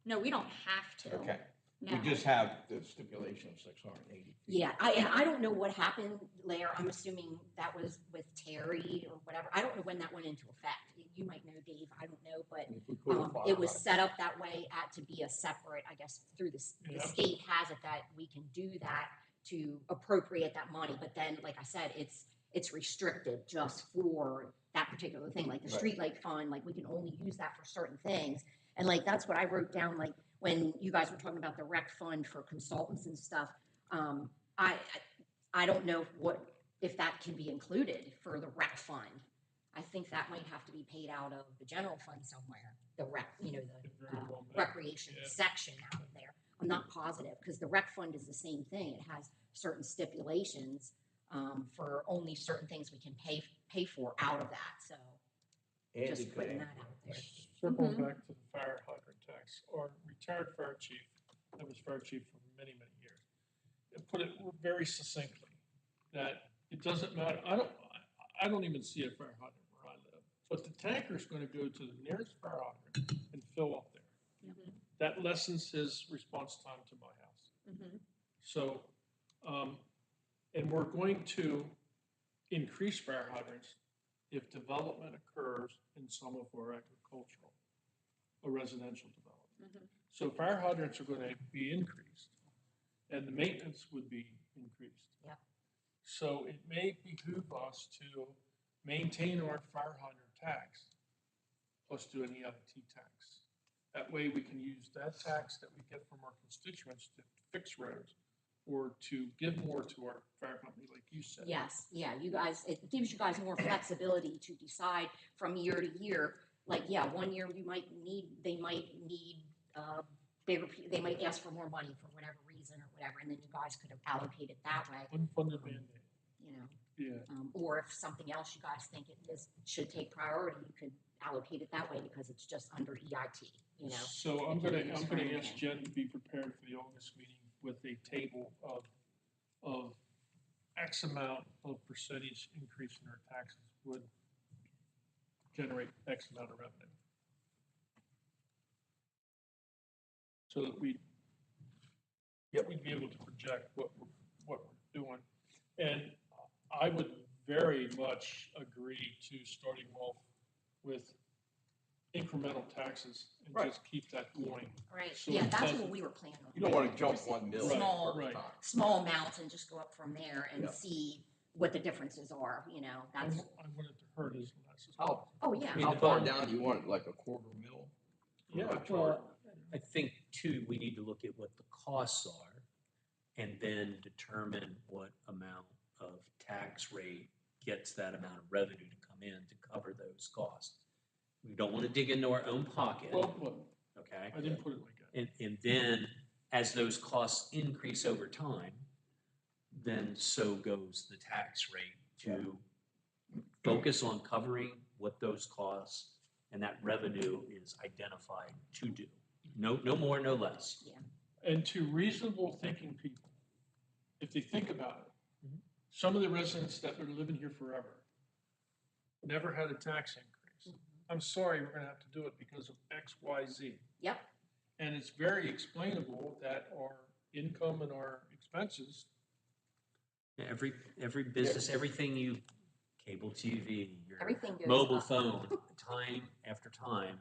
No, we don't have to.
Okay,
No.
we just have the stipulation of 680 feet.
Yeah, I don't know what happened, Lair. I'm assuming that was with Terry or whatever. I don't know when that went into effect. You might know, Dave. I don't know, but
And if we put a fire
it was
hydrant-
set up that way to be a separate, I guess, through the
Yeah.
state has it that we can do that to appropriate that money. But then, like I said, it's restricted just for that particular thing. Like the
Right.
streetlight fund, like we can only use that for certain things. And like that's what I wrote down. Like when you guys were talking about the rec fund for consultants and stuff, I don't know if that can be included for the rec fund. I think that might have to be paid out of the general fund somewhere, the rec,
It very well may.
recreation
Yeah.
section out of there. I'm not positive, because the rec fund is the same thing. It has certain stipulations for only certain things we can pay for out of that, so
Andy
just
could
putting that
answer
out there.
Circling back to the fire hydrant tax, our retired fire chief, that was fire chief for many, many years, put it very succinctly, that it doesn't matter, I don't even see a fire hydrant where I live, but the tanker's gonna go to the nearest fire hydrant and fill up there.
Mhm.
That lessens his response time to my house.
Mhm.
So, and we're going to increase fire hydrants if development occurs in some of our agricultural or residential development.
Mhm.
So fire hydrants are gonna be increased, and the maintenance would be increased.
Yep.
So it may behoove us to maintain our fire hydrant tax, plus do an EIT tax. That way we can use that tax that we get from our constituents to fix roads, or to give more to our fire company, like you said.
Yes, yeah, you guys, it gives you guys more flexibility to decide from year to year. Like, yeah, one year they might need they might ask for more money for whatever reason or whatever, and then you guys could have allocated that way,
Unfunded mandate,
you know.
yeah.
Or if something else you guys think should take priority, you could allocate it that way because it's just under EIT, you know.
So I'm
it can
gonna,
be used
I'm
for
gonna
anything.
ask Jen to be prepared for the August meeting with a table of X amount of percentage increase in our taxes would generate X amount of revenue. So that we'd be able to project what we're doing. And I would very much agree to starting off with incremental taxes and
Right.
just keep that going.
Right,
So
yeah,
it
that's
doesn't-
what we were planning on.
You don't wanna jump
Just
1 million
small-
first
Right.
time.
Small amounts and just go up from there and
Yeah.
see what the differences are, you know,
I
that's,
want it to hurt as less as
How-
possible.
oh, yeah.
How far down you want it, like a quarter mil?
Yeah,
Well, I think too, we need to look at what the costs are and then determine what amount of tax rate gets that amount of revenue to come in to cover those costs. We don't want to dig into our own pocket,
well put.
okay?
I didn't put it like that.
And then as those costs increase over time, then so goes the tax rate to focus on covering what those costs and that revenue is identified to do. No, no more, no less.
And to reasonable thinking people, if they think about it, some of the residents that are living here forever never had a tax increase. I'm sorry, we're gonna have to do it because of X, Y, Z.
Yep.
And it's very explainable that our income and our expenses,
Every business, everything you, cable TV, your
Everything goes
mobile
up.
phone, time after time,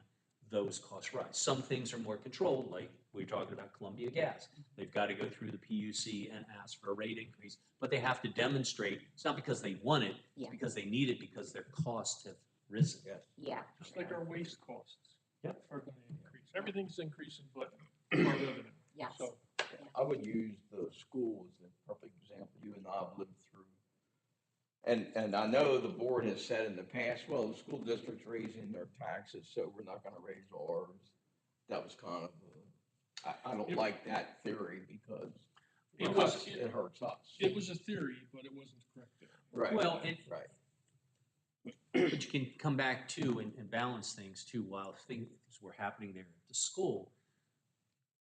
those costs rise. Some things are more controlled, like we're talking about Columbia Gas. They've got to go through the PUC and ask for a rate increase, but they have to demonstrate, it's not because they want it, it's
Yeah.
because they need it because their costs have risen.
Yeah.
just like our waste costs.
Yep.
Are gonna increase. Everything's increasing, but our revenue.
Yes.
So,
I would use the school as a perfect example. You and I have lived through. And I know the board has said in the past, well, the school district's raising their taxes, so we're not gonna raise ours. That was kind of, I don't like that theory because
It
for
was-
us, it hurts us.
it was a theory, but it wasn't correct theory.
Right.
Well, and
Right.
but you can come back to and balance things too while things were happening there at the school.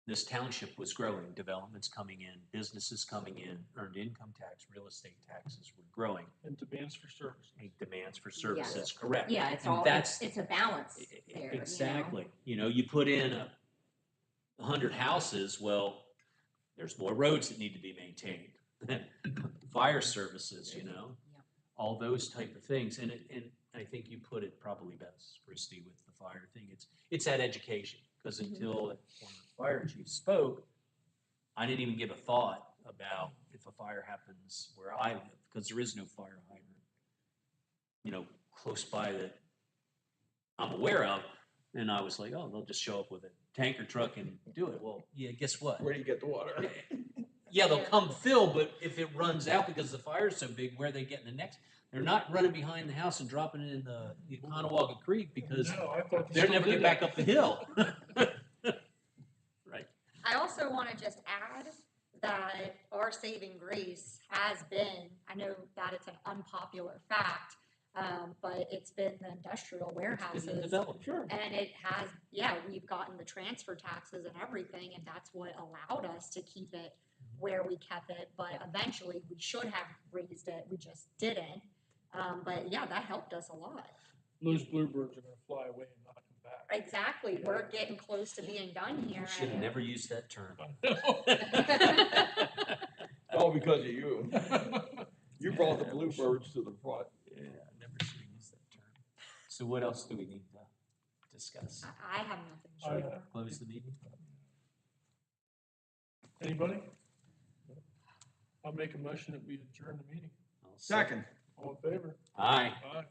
This township was growing, developments coming in, businesses coming in, earned income tax, real estate taxes were growing,
And demands for services.
and demands for services,
Yes.
correct.
Yeah, it's
And
all,
that's-
it's a balance there, you know?
Exactly. You know, you put in 100 houses, well, there's more roads that need to be maintained. Fire services, you know,
Yep.
all those type of things. And I think you put it probably best, Christie, with the fire thing. It's that education. Because until the former fire chief spoke, I didn't even give a thought about if a fire happens where I live, because there is no fire hydrant, you know, close by that I'm aware of. And I was like, oh, they'll just show up with a tanker truck and do it. Well, yeah, guess what?
Where do you get the water?
Yeah, they'll come fill, but if it runs out because the fire's so big, where are they getting the next? They're not running behind the house and dropping it in the Conewaga Creek because
No, I thought they
they're
still
never
did
get
that.
back up the hill. Right.
I also want to just add that our saving grace has been, I know that it's an unpopular fact, but it's been the industrial warehouses.
Developed.
Sure.
And it has, yeah, we've gotten the transfer taxes and everything, and that's what allowed us to keep it where we kept it. But eventually, we should have raised it, we just didn't. But yeah, that helped us a lot.
Those bluebirds are gonna fly away and not come back.
Exactly, we're getting close to being done here.
Should have never used that term.
All because of you. You brought the bluebirds to the front.
Yeah, I never should have used that term. So what else do we need to discuss?
I have nothing.
I-
Sure.
Close the meeting?
Anybody? I'll make a motion that we adjourn the meeting.
I'll second.
Second.
All in favor?
Aye.
Aye.